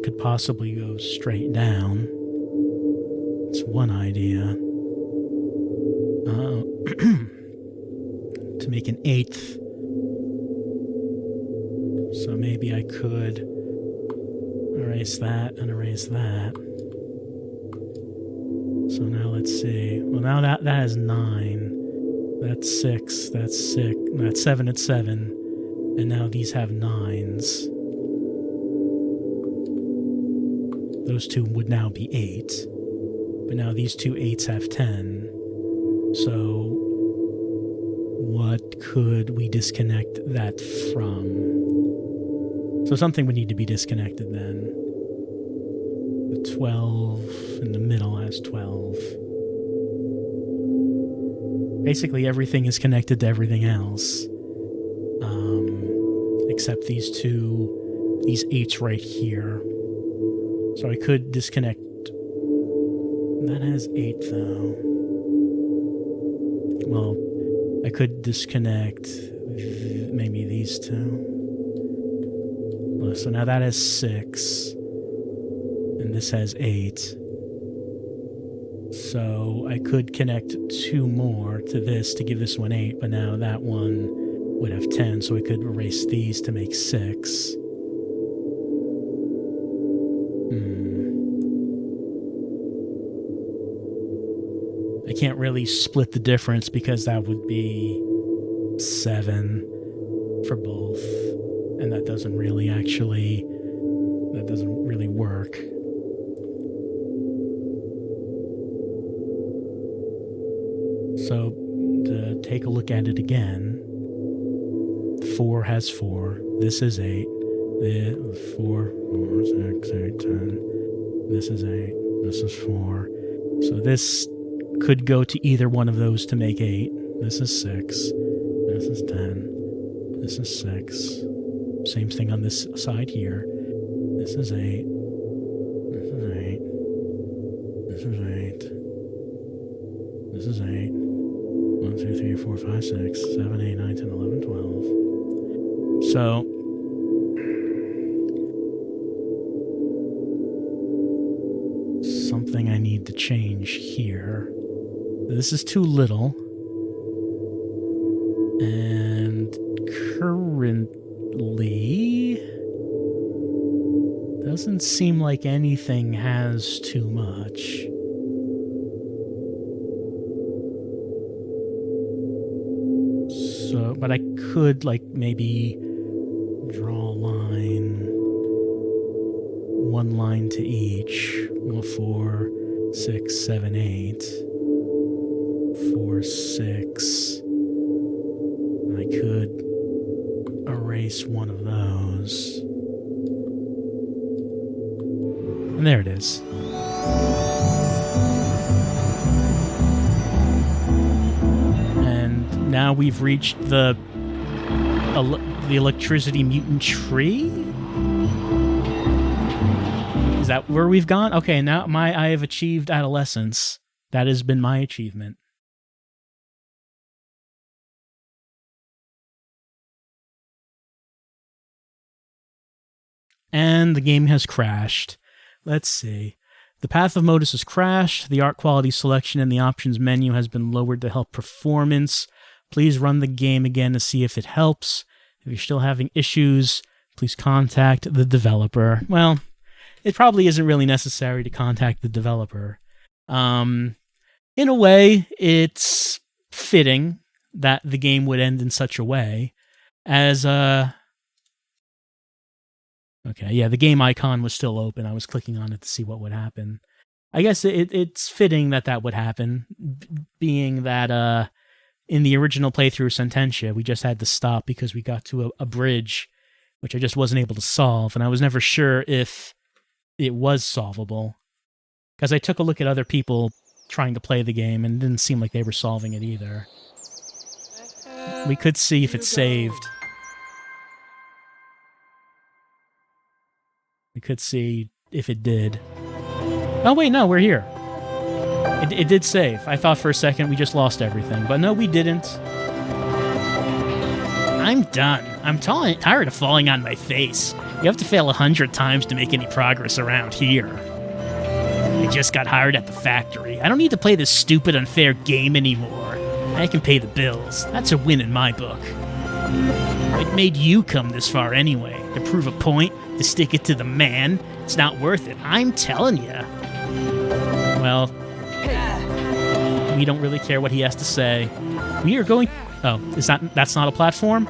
could possibly go straight down. It's one idea. To make an 8th. So maybe I could erase that and erase that. So now let's see. Well, now that has 9. That's 6. That's 6. That's 7 at 7. And now these have 9s. Those two would now be 8. But now these two 8s have 10. So what could we disconnect that from? So something would need to be disconnected then. The 12 in the middle has 12. Basically everything is connected to everything else. Except these 8s right here. So I could disconnect. That has 8 though. Well, I could disconnect maybe these two. So now that has 6. And this has 8. So I could connect 2 more to this to give this one 8, but now that one would have 10, so I could erase these to make 6. I can't really split the difference because that would be 7 for both. And that doesn't really work. So to take a look at it again, 4 has 4. This is 8. 4, 6, 8, 10. This is 8. This is 4. So this could go to either one of those to make 8. This is 6. This is 10. This is 6. Same thing on this side here. This is 8. This is 8. This is 8. This is 8. 1, 2, 3, 4, 5, 6, 7, 8, 9, 10, 11, 12. So something I need to change here. This is too little. And currently doesn't seem like anything has too much. So, but I could maybe draw a line, one line to each. 4, 6, 7, 8. 4, 6. I could erase one of those. And there it is. And now we've reached the electricity mutant tree? Is that where we've gone? Okay, now I have achieved adolescence. That has been my achievement. And the game has crashed. Let's see. The path of Motus has crashed. The art quality selection in the options menu has been lowered to help performance. Please run the game again to see if it helps. If you're still having issues, please contact the developer. Well, it probably isn't really necessary to contact the developer. In a way, it's fitting that the game would end in such a way as okay, yeah, the game icon was still open. I was clicking on it to see what would happen. I guess it's fitting that would happen, being that in the original playthrough of Sententia, we just had to stop because we got to a bridge, which I just wasn't able to solve, and I was never sure if it was solvable. Because I took a look at other people trying to play the game, and it didn't seem like they were solving it either. We could see if it saved. We could see if it did. Oh wait, no, we're here. It did save. I thought for a second we just lost everything, but no, we didn't. I'm done. I'm tired of falling on my face. You have to fail 100 times to make any progress around here. I just got hired at the factory. I don't need to play this stupid, unfair game anymore. I can pay the bills. That's a win in my book. It made you come this far anyway. To prove a point, to stick it to the man. It's not worth it. I'm telling you. Well, we don't really care what he has to say. We are going... Oh, that's not a platform?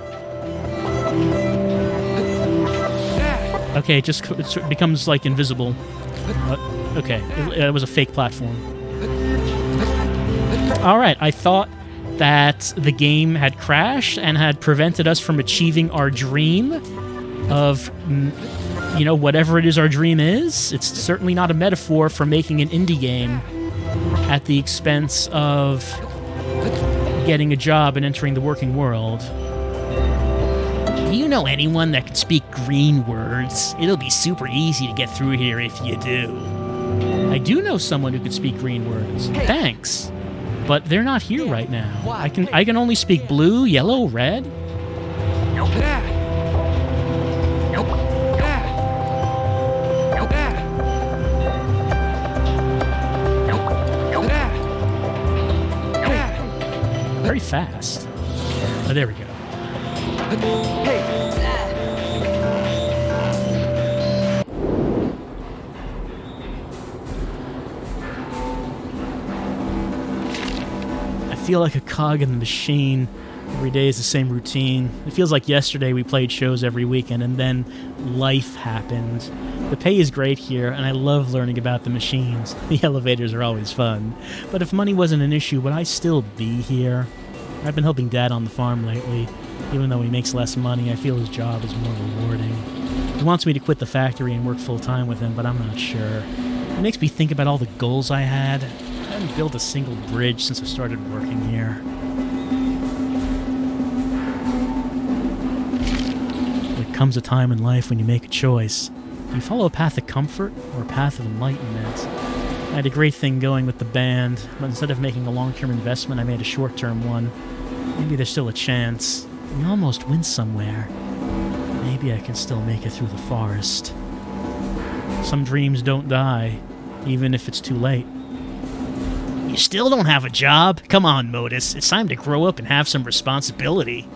Okay, it becomes, like, invisible. Okay, it was a fake platform. Alright, I thought that the game had crashed and had prevented us from achieving our dream of, you know, whatever it is our dream is. It's certainly not a metaphor for making an indie game at the expense of getting a job and entering the working world. Do you know anyone that can speak green words? It'll be super easy to get through here if you do. I do know someone who could speak green words. Thanks. But they're not here right now. I can only speak blue, yellow, red. Very fast. Oh, there we go. I feel like a cog in the machine. Every day is the same routine. It feels like yesterday we played shows every weekend and then life happened. The pay is great here, and I love learning about the machines. The elevators are always fun. But if money wasn't an issue, would I still be here? I've been helping Dad on the farm lately. Even though he makes less money, I feel his job is more rewarding. He wants me to quit the factory and work full-time with him, but I'm not sure. It makes me think about all the goals I had. I haven't built a single bridge since I started working here. There comes a time in life when you make a choice. Do you follow a path of comfort or a path of enlightenment? I had a great thing going with the band, but instead of making a long-term investment, I made a short-term one. Maybe there's still a chance. We almost went somewhere. Maybe I can still make it through the forest. Some dreams don't die, even if it's too late. You still don't have a job? Come on, Motus. It's time to grow up and have some responsibility.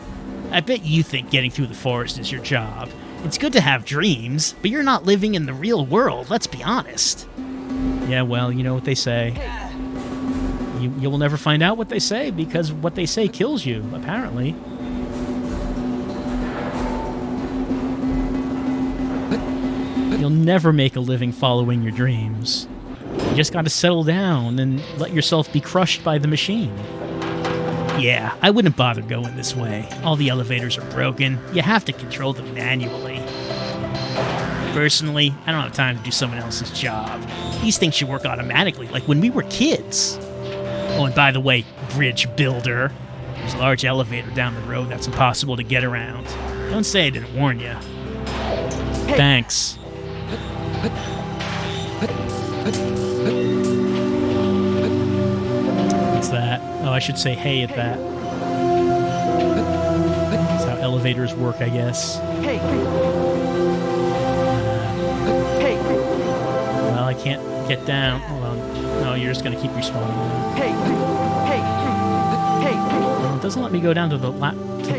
I bet you think getting through the forest is your job. It's good to have dreams, but you're not living in the real world, let's be honest. Yeah, well, you know what they say. You will never find out what they say, because what they say kills you, apparently. You'll never make a living following your dreams. You just gotta settle down and let yourself be crushed by the machine. Yeah, I wouldn't bother going this way. All the elevators are broken. You have to control them manually. Personally, I don't have time to do someone else's job. These things should work automatically, like when we were kids. Oh, and by the way, bridge builder, there's a large elevator down the road that's impossible to get around. Don't say I didn't warn you. Thanks. What's that? Oh, I should say hey at that. That's how elevators work, I guess. Well, I can't get down. Hold on. No, you're just gonna keep respawning. Well, it doesn't let me go down to the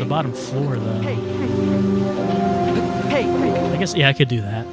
bottom floor, though. I guess, yeah, I could do that.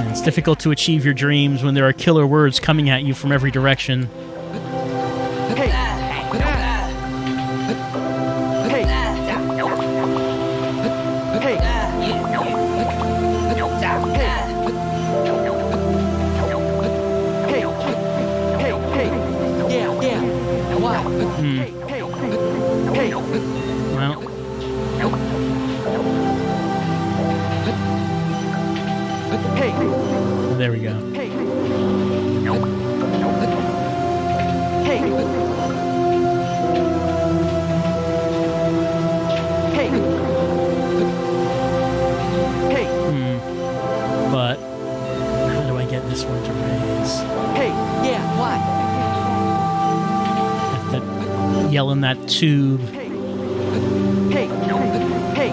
It's difficult to achieve your dreams when there are killer words coming at you from every direction. Well, Hey. There we go. Hey. Hey. Hey. Hey. But how do I get this one to raise? Hey. Yeah. What? I have to yell in that tube. Hey. Hey. Hey. Hey.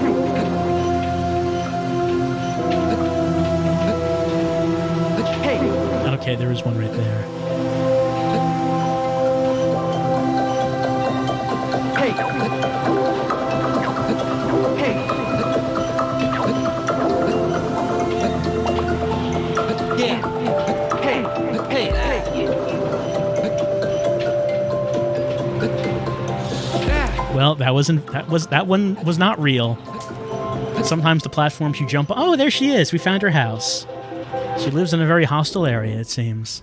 Okay, there is one right there. Hey. Hey. Yeah. Hey. Hey. Hey. Well, that one was not real. Sometimes the platforms you jump on. Oh, there she is. We found her house. She lives in a very hostile area, it seems.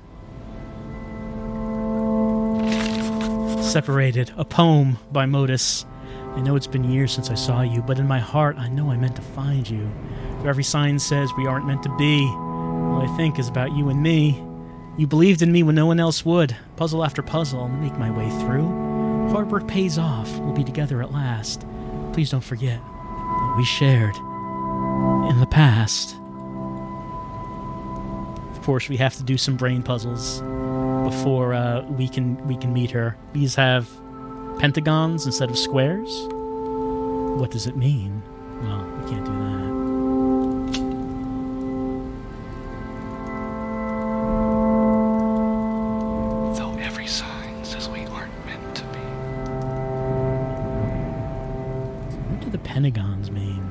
Separated. A poem by Motus. I know it's been years since I saw you, but in my heart, I know I meant to find you. Though every sign says we aren't meant to be, all I think is about you and me. You believed in me when no one else would. Puzzle after puzzle, I'll make my way through. Hard work pays off. We'll be together at last. Please don't forget what we shared in the past. Of course, we have to do some brain puzzles before we can meet her. These have pentagons instead of squares. What does it mean? Well, we can't do that. Though every sign says we aren't meant to be. What do the pentagons mean?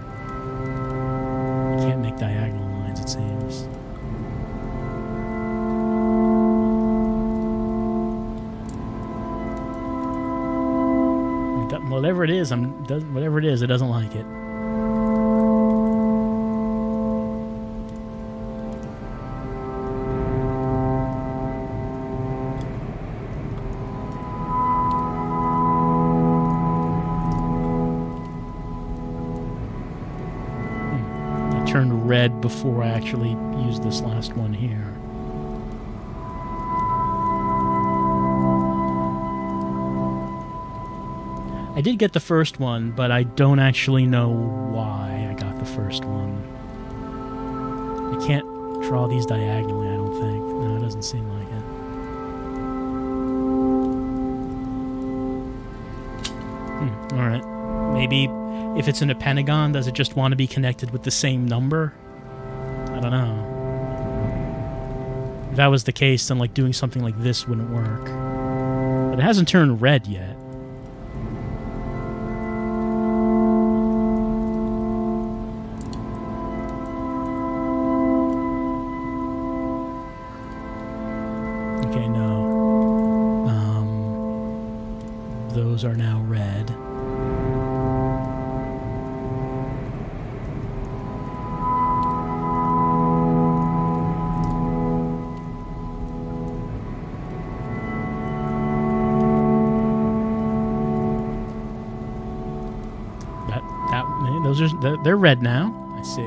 You can't make diagonal lines, it seems. Whatever it is, it doesn't like it. I turned red before I actually used this last one here. I did get the first one, but I don't actually know why I got the first one. I can't draw these diagonally, I don't think. No, it doesn't seem like it. Alright. Maybe if it's in a pentagon, does it just want to be connected with the same number? I don't know. If that was the case, then like doing something like this wouldn't work. But it hasn't turned red yet. Okay, no. Those are now red. They're red now. I see.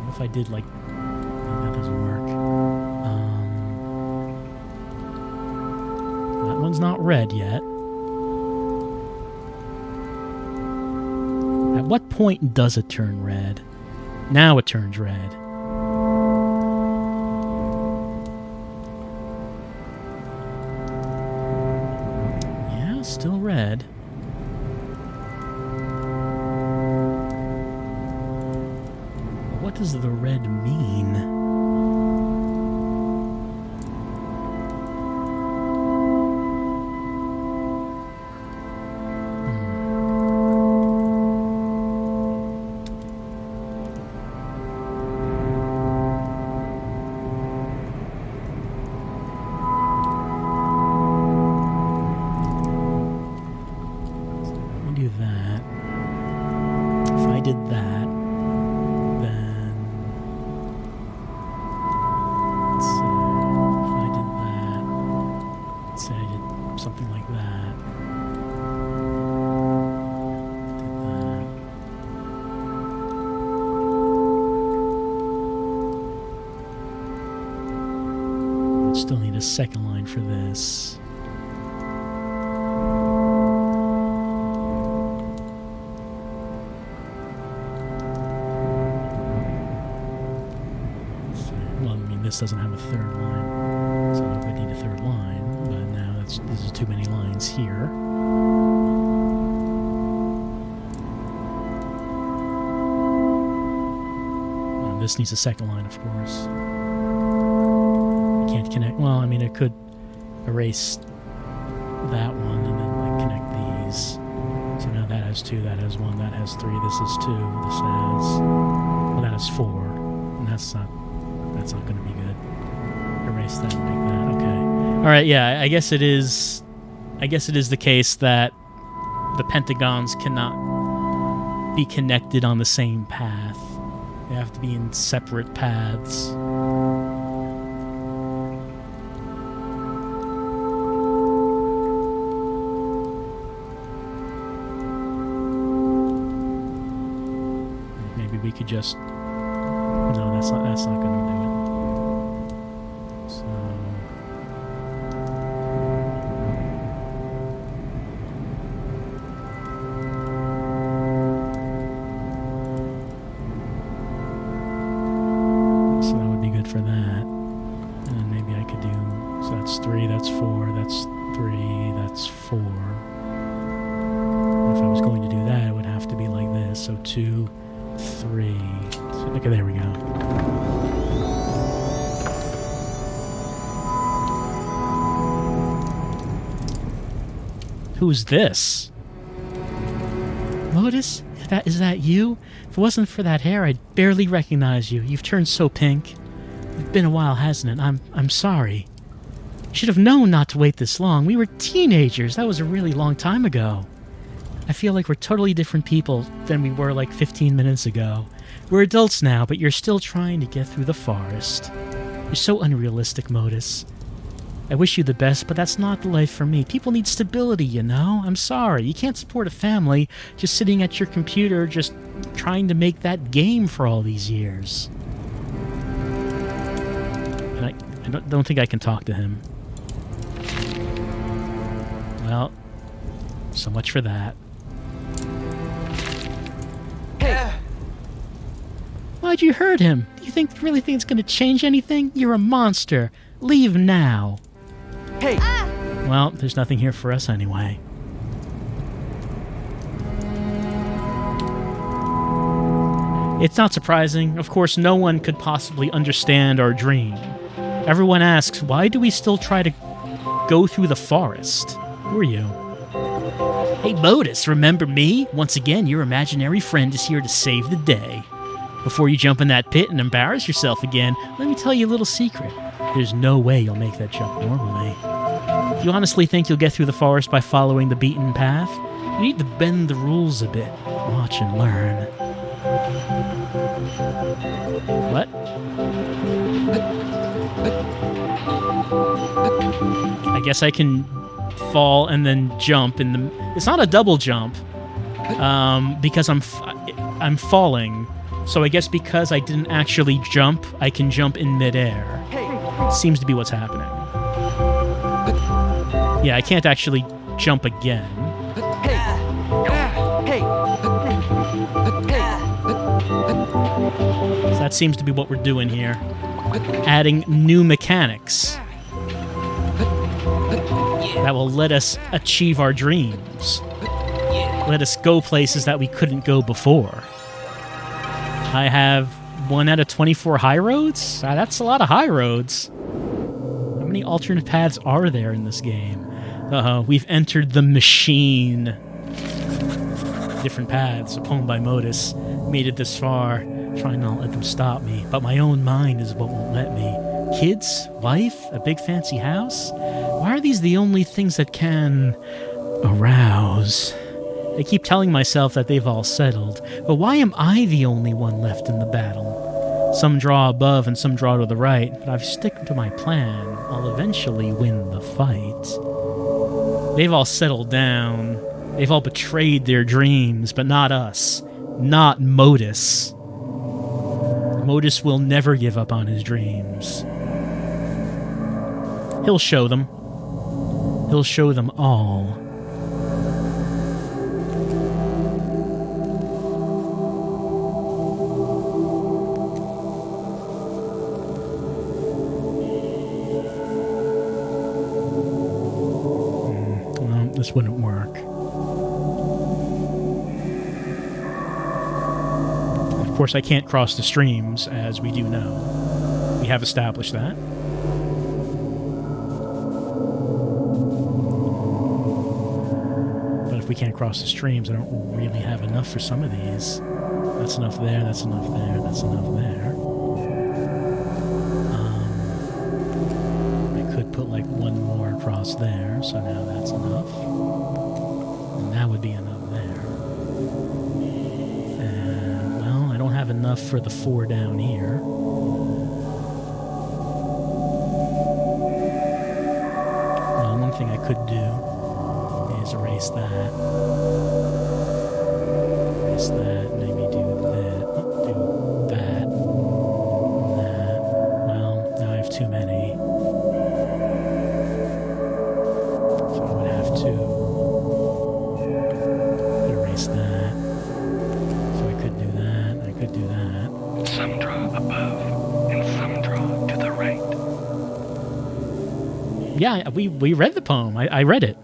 What if I did like... No, that doesn't work. That one's not red yet. At what point does it turn red? Now it turns red. Yeah, still red. What does the red mean? Let me do that. If I did that, then Still need a second line for this. Well, I mean, this doesn't have a third line, so I would need a third line, but now this is too many lines here. This needs a second line, of course. I can't connect. Well, I mean, I could erase that one and then like connect these. So now that has 2, that has 1, that has 3. This is 2. This has, well, that has 4, and that's not going to be good. Erase that and make that. Okay. All right. Yeah. I guess it is. I guess it is the case that the pentagons cannot be connected on the same path. They have to be in separate paths. Maybe we could just... No, that's not going to do it. So... for that, and then maybe I could do, so that's 3, that's 4, that's 3, that's 4. And if I was going to do that, it would have to be like this, so 2, 3, so, okay, there we go. Who's this? Motus? Is that you? If it wasn't for that hair, I'd barely recognize you. You've turned so pink. It's been a while, hasn't it? I'm sorry. Should have known not to wait this long. We were teenagers. That was a really long time ago. I feel like we're totally different people than we were like 15 minutes ago. We're adults now, but you're still trying to get through the forest. You're so unrealistic, Motus. I wish you the best, but that's not the life for me. People need stability, you know? I'm sorry. You can't support a family just sitting at your computer just trying to make that game for all these years. And I don't think I can talk to him. Well, so much for that. Hey! Why'd you hurt him? Do you really think it's going to change anything? You're a monster. Leave now. Hey! Well, there's nothing here for us anyway. It's not surprising. Of course, no one could possibly understand our dream. Everyone asks, why do we still try to go through the forest? Who are you? Hey, Motus, remember me? Once again, your imaginary friend is here to save the day. Before you jump in that pit and embarrass yourself again, let me tell you a little secret. There's no way you'll make that jump normally. You honestly think you'll get through the forest by following the beaten path? You need to bend the rules a bit. Watch and learn. What? I guess I can fall and then jump in the... It's not a double jump, because I'm falling. So I guess because I didn't actually jump, I can jump in midair. Seems to be what's happening. Yeah, I can't actually jump again. So that seems to be what we're doing here. Adding new mechanics that will let us achieve our dreams. Let us go places that we couldn't go before. I have 1 out of 24 high roads? That's a lot of high roads. How many alternate paths are there in this game? Uh-oh, we've entered the machine. Different paths, a poem by Motus. Made it this far, trying not to let them stop me. But my own mind is what won't let me. Kids? Wife? A big fancy house? Why are these the only things that can... arouse? I keep telling myself that they've all settled, but why am I the only one left in the battle? Some draw above and some draw to the right, but I've stuck to my plan. I'll eventually win the fight. They've all settled down. They've all betrayed their dreams, but not us. Not Motus. Motus will never give up on his dreams. He'll show them. He'll show them all. Well, this wouldn't work. Of course, I can't cross the streams, as we do know. We have established that. But if we can't cross the streams, I don't really have enough for some of these. That's enough there, that's enough there, that's enough there. I could put like one more across there, so now that's enough. And that would be enough there. And, well, I don't have enough for the 4 down here. Well, one thing I could do is erase that. Erase that, maybe do that. Do that. That. Well, now I have too many. So I would have to erase that. So I could do that. I could do that. Some draw above and some draw to the right. Yeah, we read the poem. I read it.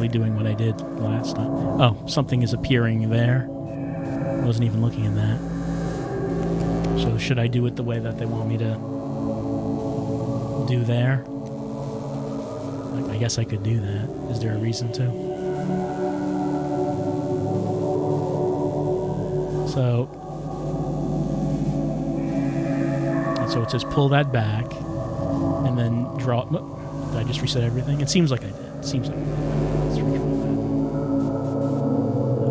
Doing what I did last time. Oh, something is appearing there. I wasn't even looking at that. So should I do it the way that they want me to do there? I guess I could do that. Is there a reason to? So it says pull that back and then draw. Did I just reset everything? It seems like I did. It seems like I did. Let's redraw that.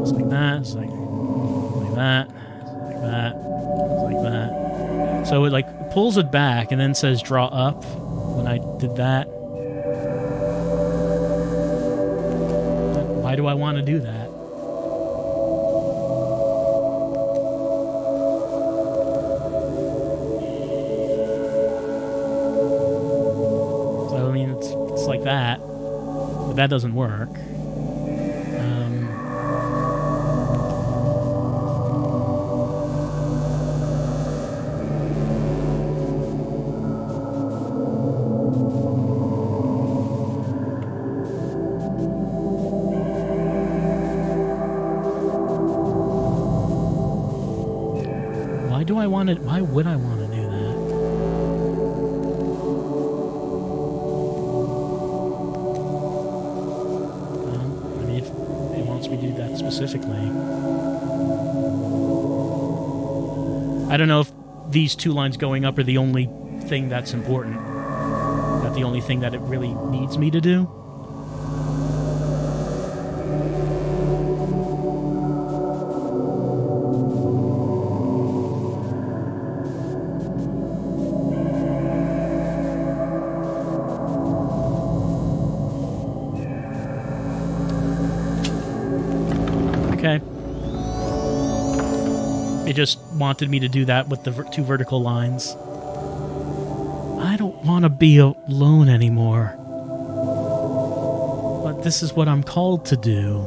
It's like that. It's like that. It's like that. It's like that. So it like pulls it back and then says draw up when I did that. Why do I want to do that? So I mean it's like that. But that doesn't work. Why would I want to do that? Well, I mean, if it wants me to do that specifically. I don't know if these 2 lines going up are the only thing that's important. Not the only thing that it really needs me to do. Okay. It just wanted me to do that with the 2 vertical lines. I don't want to be alone anymore. But this is what I'm called to do.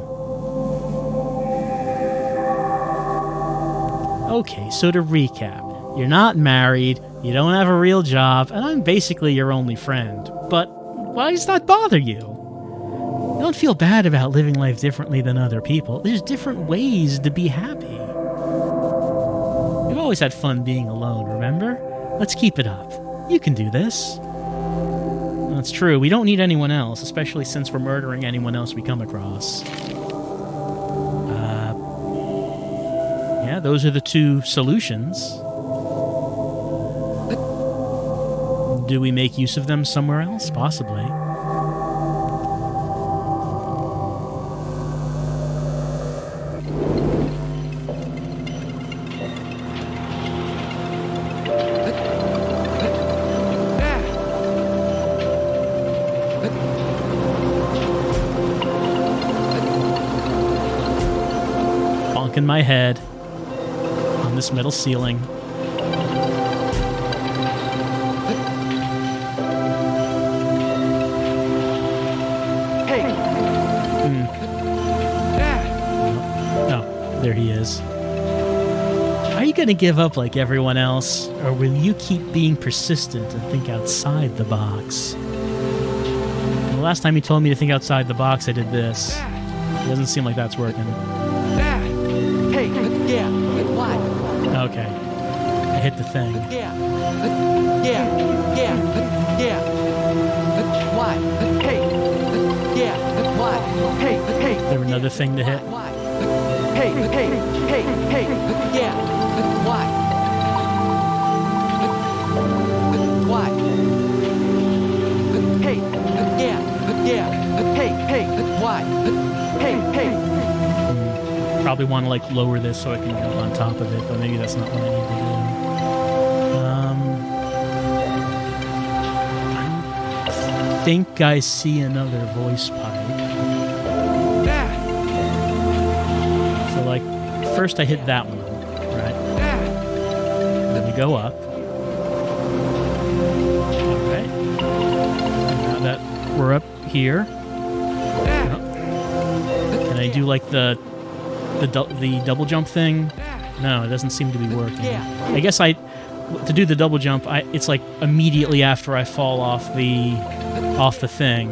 Okay, so to recap. You're not married, you don't have a real job, and I'm basically your only friend. But why does that bother you? Don't feel bad about living life differently than other people. There's different ways to be happy. You've always had fun being alone, remember? Let's keep it up. You can do this. That's true. We don't need anyone else, especially since we're murdering anyone else we come across. Yeah, those are the 2 solutions. Do we make use of them somewhere else? Possibly. bonking my head on this metal ceiling. Hey. Oh, there he is. Are you going to give up like everyone else, or will you keep being persistent and think outside the box? The last time you told me to think outside the box, I did this. It doesn't seem like that's working. Hey. Yeah. Why? Okay. I hit the thing. Yeah. Why? Hey. Yeah. Why? Hey. Is there another thing to hit? Why? Hey. Yeah. Why? Why? Hey. Yeah. Hey. Why? Hey. Probably want to like lower this so I can jump on top of it, but maybe that's not what I need to do. I think I see another voice pipe. So like, first I hit that one, right? Then we go up. All right. Now that we're up here, can I do like the double jump thing? No, it doesn't seem to be working. I guess to do the double jump, it's like immediately after I fall off the thing.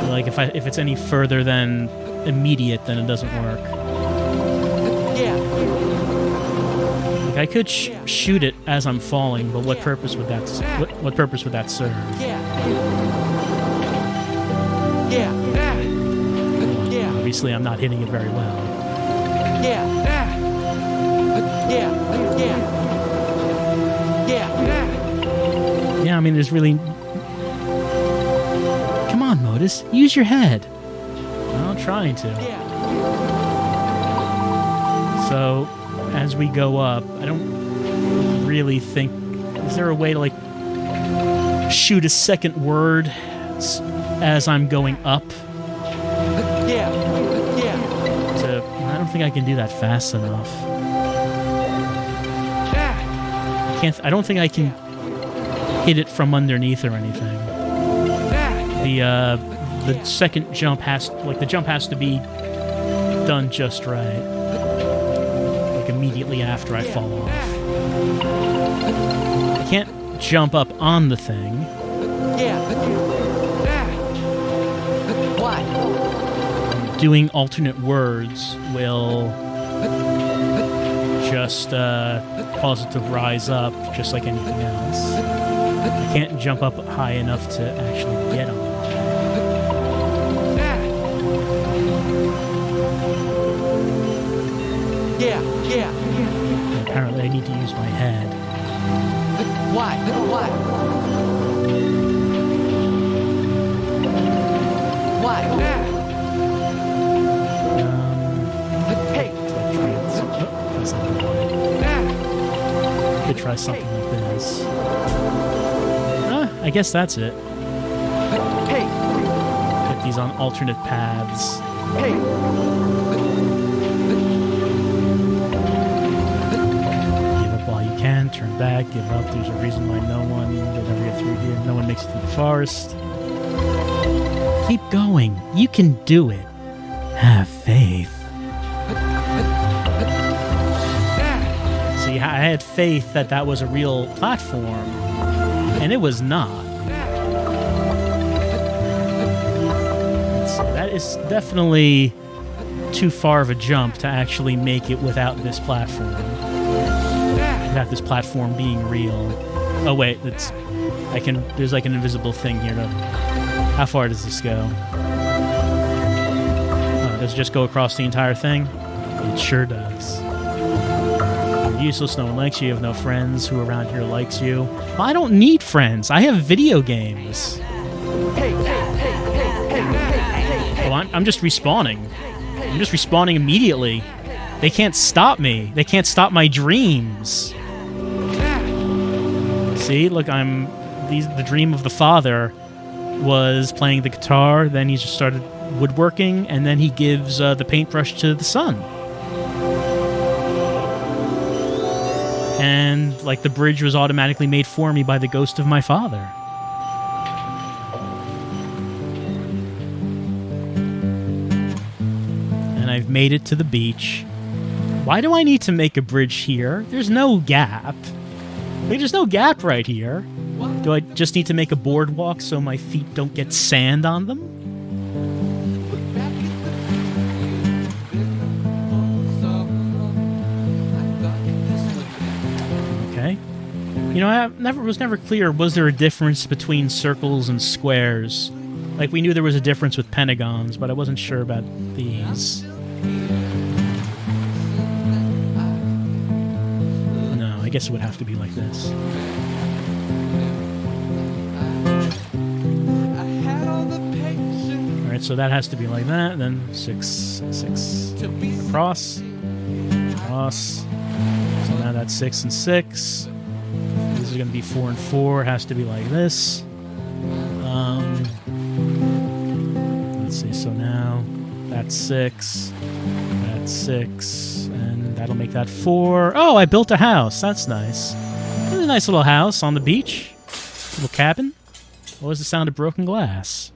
Like if it's any further than immediate, then it doesn't work. Like I could shoot it as I'm falling, but what purpose would that serve? Obviously, I'm not hitting it very well. Yeah, I mean, there's really... Come on, Motus. Use your head. I'm trying to. So, as we go up, I don't really think... Is there a way to, like, shoot a second word as I'm going up? I don't think I can do that fast enough. I don't think I can hit it from underneath or anything. The second jump the jump has to be done just right. Like immediately after I fall off. I can't jump up on the thing. Why? Doing alternate words will just cause it to rise up just like anything else. I can't jump up high enough to actually get on. And apparently I need to use my head. Why? Could try something like this. I guess that's it. Put these on alternate paths. Give up while you can, turn back, give up. There's a reason why whenever you're through here, no one makes it through the forest. Keep going. You can do it. Have faith. See, I had faith that was a real platform, and it was not. So that is definitely too far of a jump to actually make it without this platform. Without this platform being real. Oh wait, there's like an invisible thing here. How far does this go? Does it just go across the entire thing? It sure does. You're useless, no one likes you, you have no friends, who around here likes you? Well, I don't need friends, I have video games. Oh, I'm just respawning. I'm just respawning immediately. They can't stop me. They can't stop my dreams. See, look, the dream of the father was playing the guitar, then he just started woodworking, and then he gives the paintbrush to the son. And, like, the bridge was automatically made for me by the ghost of my father. And I've made it to the beach. Why do I need to make a bridge here? There's no gap. Like, there's no gap right here. Do I just need to make a boardwalk so my feet don't get sand on them? Okay. You know, I was never clear, was there a difference between circles and squares? Like, we knew there was a difference with pentagons, but I wasn't sure about these. No, I guess it would have to be like this. Alright, so that has to be like that, then 6, 6, across, across. So now that's 6 and 6. This is going to be 4 and 4, has to be like this. Let's see, so now that's 6, and that'll make that 4. Oh, I built a house. That's nice. That's a nice little house on the beach. Little cabin. What was the sound of broken glass?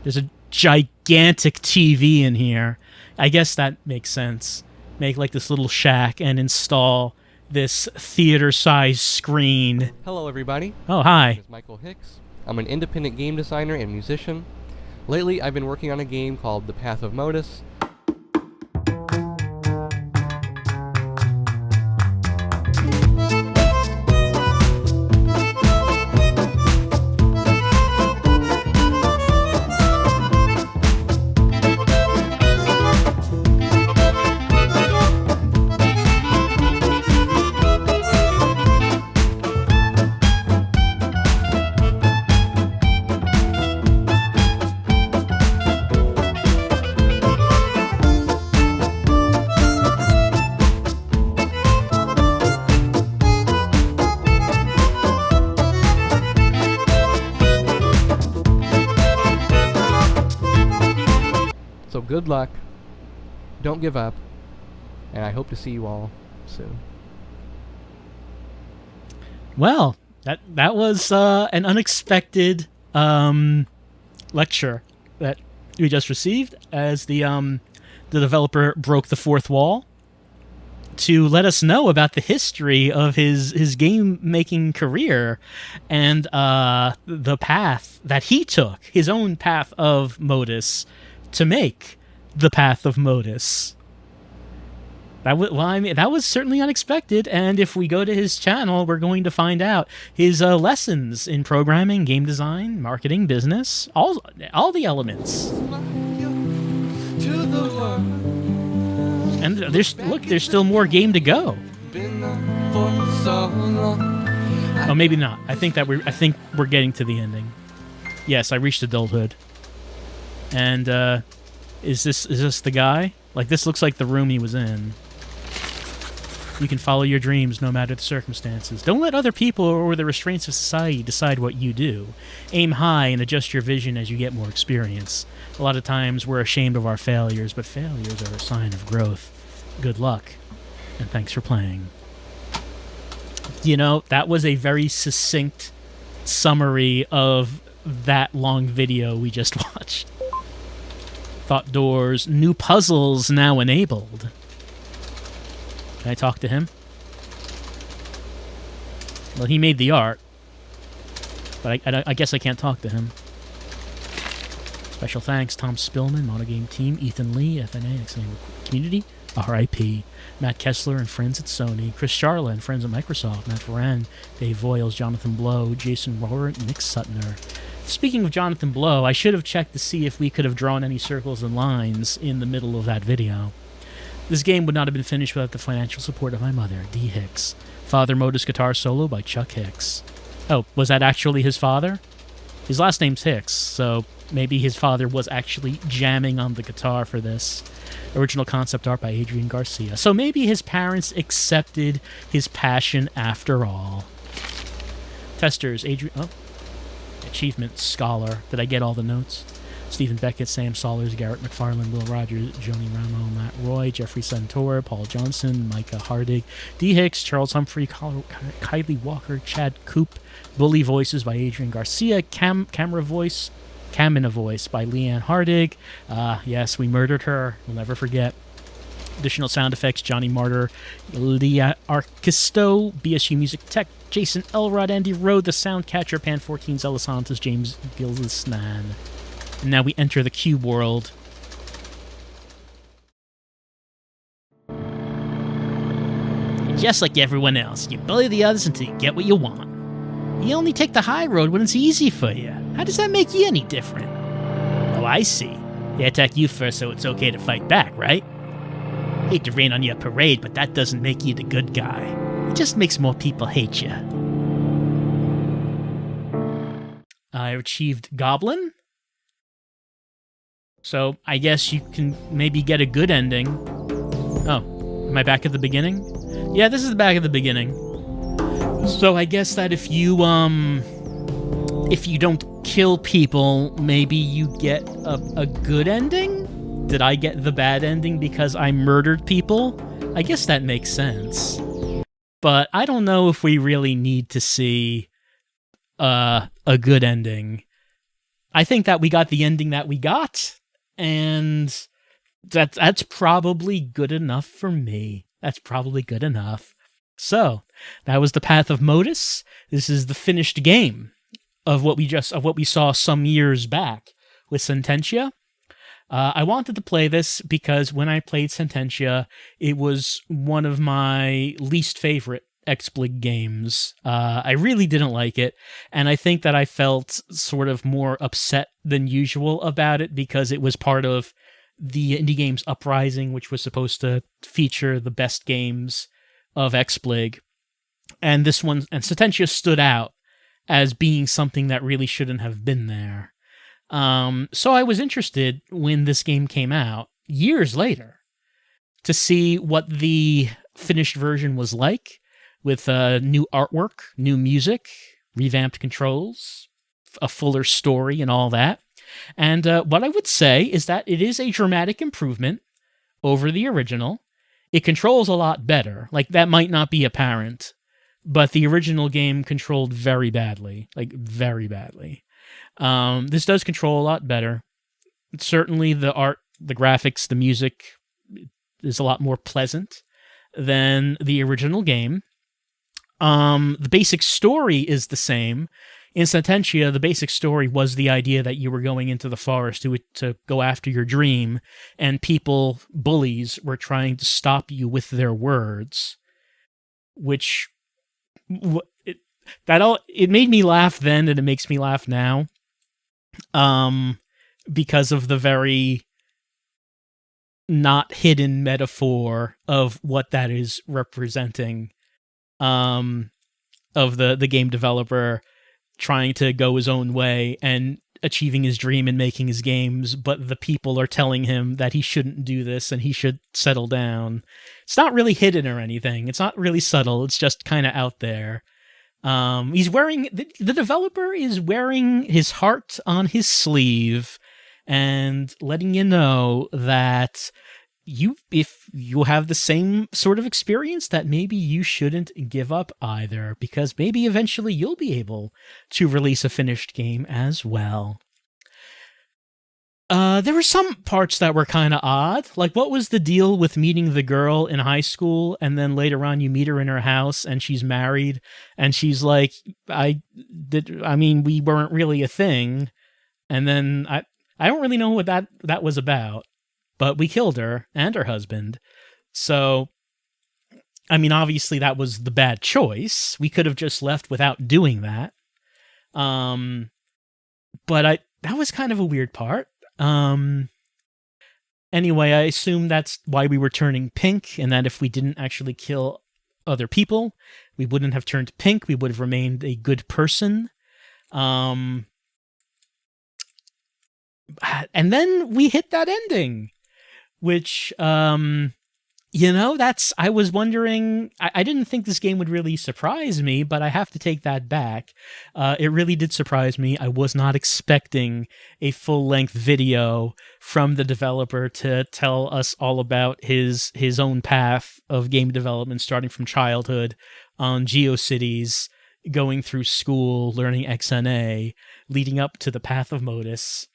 There's a gigantic TV in here. I guess that makes sense. Make like this little shack and install this theater-sized screen. Hello, everybody. Oh, My hi. name is Michael Hicks. I'm an independent game designer and musician. Lately, I've been working on a game called The Path of Motus. So good luck, don't give up, and I hope to see you all soon. Well, that was an unexpected lecture that we just received as the developer broke the fourth wall to let us know about the history of his game-making career and the path that he took, his own path of Motus, to make the path of Motus. That was certainly unexpected, and if we go to his channel, we're going to find out his lessons in programming, game design, marketing, business, all the elements. And there's still more game to go. Oh, maybe not. I think we're getting to the ending. Yes, I reached adulthood. And is this the guy? Like, this looks like the room he was in. You can follow your dreams no matter the circumstances. Don't let other people or the restraints of society decide what you do. Aim high and adjust your vision as you get more experience. A lot of times we're ashamed of our failures, but failures are a sign of growth. Good luck, and thanks for playing. You know, that was a very succinct summary of that long video we just watched. Thought doors, new puzzles now enabled. Can I talk to him? Well, he made the art, but I guess I can't talk to him. Special thanks, Tom Spillman, Monogame Team, Ethan Lee, FNA, Excellent Community, RIP, Matt Kessler and friends at Sony, Chris Charla and friends at Microsoft, Matt Ferran, Dave Voiles, Jonathan Blow, Jason Rohrer, Nick Sutner. Speaking of Jonathan Blow, I should have checked to see if we could have drawn any circles and lines in the middle of that video. This game would not have been finished without the financial support of my mother, Dee Hicks. Father Motus Guitar Solo by Chuck Hicks. Oh, was that actually his father? His last name's Hicks, so maybe his father was actually jamming on the guitar for this. Original concept art by Adrian Garcia. So maybe his parents accepted his passion after all. Testers, Adrian... Oh. Achievement Scholar. Did I get all the notes? Stephen Beckett, Sam Sollers, Garrett McFarland, Will Rogers, Joni Ramo, Matt Roy, Jeffrey Santora, Paul Johnson, Micah Hardig, D. Hicks, Charles Humphrey, Kylie Walker, Chad Coop, Bully Voices by Adrian Garcia, Camera Voice, Camina Voice by Leanne Hardig. Yes, we murdered her. We'll never forget. Additional sound effects, Johnny Martyr, Leah Arquisto, BSU Music Tech, Jason Elrod, Andy Rowe, The Soundcatcher, Pan 14, Zella Santos, James Gilsnan. And now we enter the cube world. Just like everyone else, you bully the others until you get what you want. You only take the high road when it's easy for you. How does that make you any different? Oh, I see. They attack you first, so it's okay to fight back, right? Hate to rain on your parade, but that doesn't make you the good guy. It just makes more people hate you. I achieved Goblin. So I guess you can maybe get a good ending. Oh, am I back at the beginning? Yeah, this is the back at the beginning. So I guess that if you don't kill people, maybe you get a good ending? Did I get the bad ending because I murdered people? I guess that makes sense. But I don't know if we really need to see a good ending. I think that we got the ending that we got, and that's probably good enough for me. That's probably good enough. So, that was The Path of Motus. This is the finished game of what we saw some years back with Sententia. I wanted to play this because when I played Sententia, it was one of my least favorite XBlig games. I really didn't like it, and I think that I felt sort of more upset than usual about it because it was part of the Indie Games Uprising, which was supposed to feature the best games of XBlig. And this one, and Sententia stood out as being something that really shouldn't have been there. So I was interested when this game came out, years later, to see what the finished version was like, with new artwork, new music, revamped controls, a fuller story, and all that. And what I would say is that it is a dramatic improvement over the original. It controls a lot better. Like, that might not be apparent, but the original game controlled very badly. Like, very badly. This does control a lot better. Certainly the art, the graphics, the music is a lot more pleasant than the original game. The basic story is the same. In Sententia, the basic story was the idea that you were going into the forest to go after your dream, and bullies, were trying to stop you with their words, which it made me laugh then, and it makes me laugh now, because of the very not hidden metaphor of what that is representing, of the game developer trying to go his own way and achieving his dream and making his games, but the people are telling him that he shouldn't do this and he should settle down. It's not really hidden or anything. It's not really subtle. It's just kind of out there. He's wearing, the developer is wearing his heart on his sleeve and letting you know that if you have the same sort of experience, that maybe you shouldn't give up either, because maybe eventually you'll be able to release a finished game as well. There were some parts that were kind of odd. Like, what was the deal with meeting the girl in high school, and then later on you meet her in her house and she's married, and she's like, we weren't really a thing. And then I don't really know what that was about. But we killed her and her husband. So, I mean, obviously that was the bad choice. We could have just left without doing that. But that was kind of a weird part. Anyway, I assume that's why we were turning pink, and that if we didn't actually kill other people, we wouldn't have turned pink. We would have remained a good person. And then we hit that ending, which, I was wondering, I didn't think this game would really surprise me, but I have to take that back. It really did surprise me. I was not expecting a full-length video from the developer to tell us all about his own path of game development, starting from childhood on GeoCities, going through school, learning XNA, leading up to the path of Motus.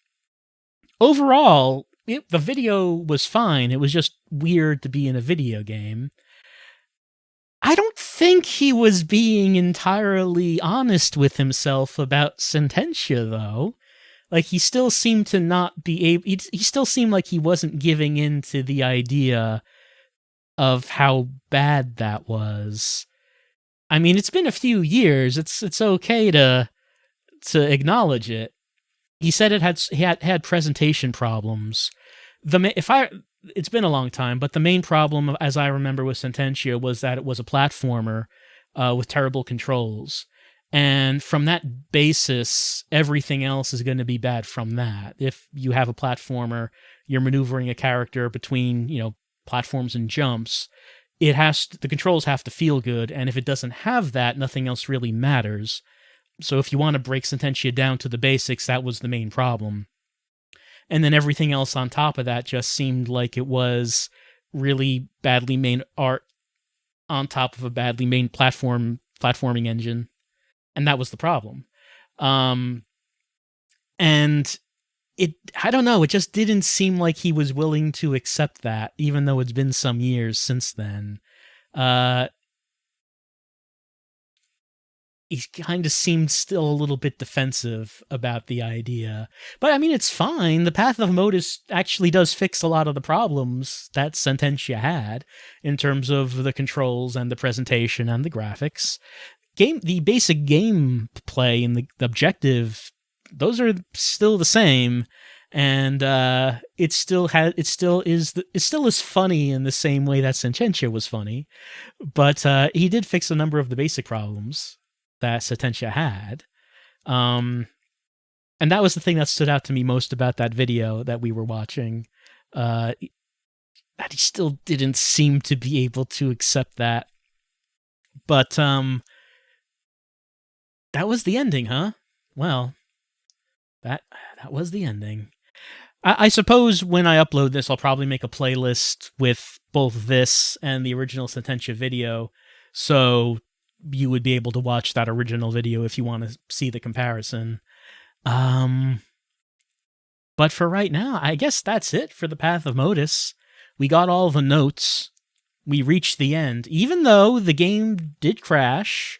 Overall, the video was fine. It was just weird to be in a video game. I don't think he was being entirely honest with himself about Sententia, though. Like, he still seemed to not be able... He still seemed like he wasn't giving in to the idea of how bad that was. I mean, it's been a few years. It's okay to acknowledge it. He said it had presentation problems. It's been a long time, but the main problem, as I remember with Sententia, was that it was a platformer with terrible controls. And from that basis, everything else is going to be bad from that. If you have a platformer, you're maneuvering a character between, platforms and jumps, the controls have to feel good, and if it doesn't have that, nothing else really matters. So if you want to break Sententia down to the basics, that was the main problem. And then everything else on top of that just seemed like it was really badly made art on top of a badly made platforming engine. And that was the problem. And I don't know, it just didn't seem like he was willing to accept that, even though it's been some years since then. He kind of seemed still a little bit defensive about the idea. But I mean, it's fine. The Path of Motus actually does fix a lot of the problems that Sententia had in terms of the controls and the presentation and the graphics. The basic gameplay and the objective, those are still the same. And it still is funny in the same way that Sententia was funny. But he did fix a number of the basic problems that Sententia had. And that was the thing that stood out to me most about that video that we were watching. That he still didn't seem to be able to accept that. But that was the ending, huh? Well, that was the ending. I suppose when I upload this, I'll probably make a playlist with both this and the original Sententia video, so you would be able to watch that original video if you want to see the comparison. But for right now, I guess that's it for the Path of Motus. We got all the notes. We reached the end. Even though the game did crash,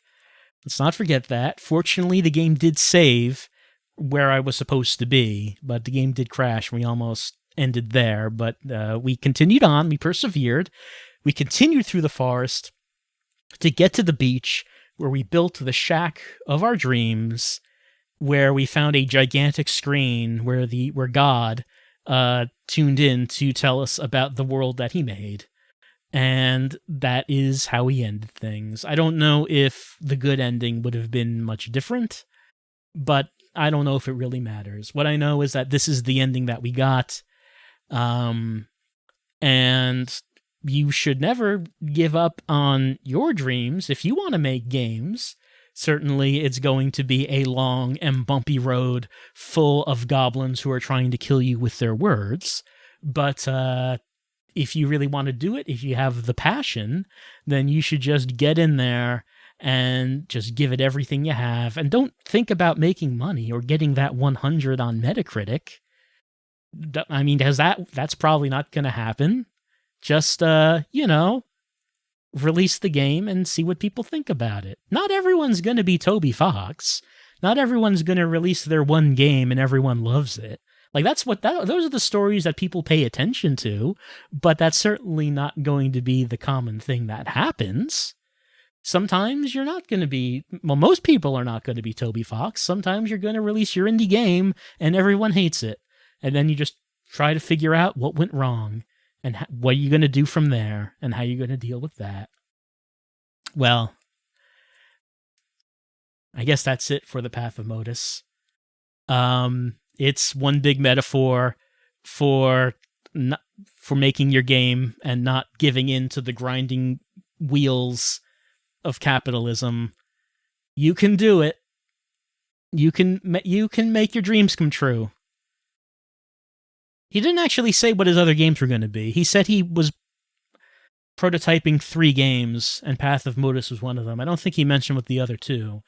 let's not forget that. Fortunately, the game did save where I was supposed to be, but the game did crash. We almost ended there, but we continued on. We persevered. We continued through the forest to get to the beach, where we built the shack of our dreams, where we found a gigantic screen where God tuned in to tell us about the world that he made. And that is how we ended things. I don't know if the good ending would have been much different, but I don't know if it really matters. What I know is that this is the ending that we got. And you should never give up on your dreams. If you want to make games, certainly it's going to be a long and bumpy road full of goblins who are trying to kill you with their words. But if you really want to do it, if you have the passion, then you should just get in there and just give it everything you have. And don't think about making money or getting that 100 on Metacritic. I mean, that's probably not going to happen. Just, release the game and see what people think about it. Not everyone's going to be Toby Fox. Not everyone's going to release their one game and everyone loves it. Like, those are the stories that people pay attention to, but that's certainly not going to be the common thing that happens. Sometimes you're not going to be, most people are not going to be Toby Fox. Sometimes you're going to release your indie game and everyone hates it. And then you just try to figure out what went wrong and what are you going to do from there and how you're going to deal with that. Well, I guess that's it for the Path of Motus. It's one big metaphor for for making your game and not giving in to the grinding wheels of capitalism. You can do it. You can make your dreams come true. He didn't actually say what his other games were going to be. He said he was prototyping 3 games, and Path of Motus was one of them. I don't think he mentioned what the other 2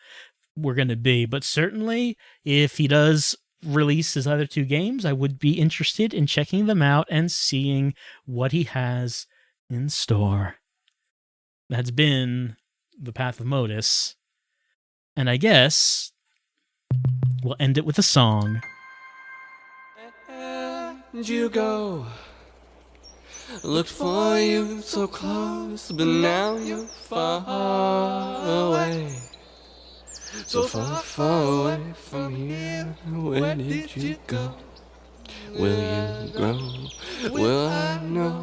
were going to be, but certainly if he does release his other 2 games, I would be interested in checking them out and seeing what he has in store. That's been the Path of Motus, and I guess we'll end it with a song. Where'd you go? Looked for you so close, but now you're far away. So far, far away from here. Where did you go? Will you grow? Will I know?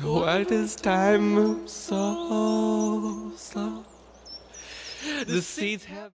Why does time move so slow? The seeds have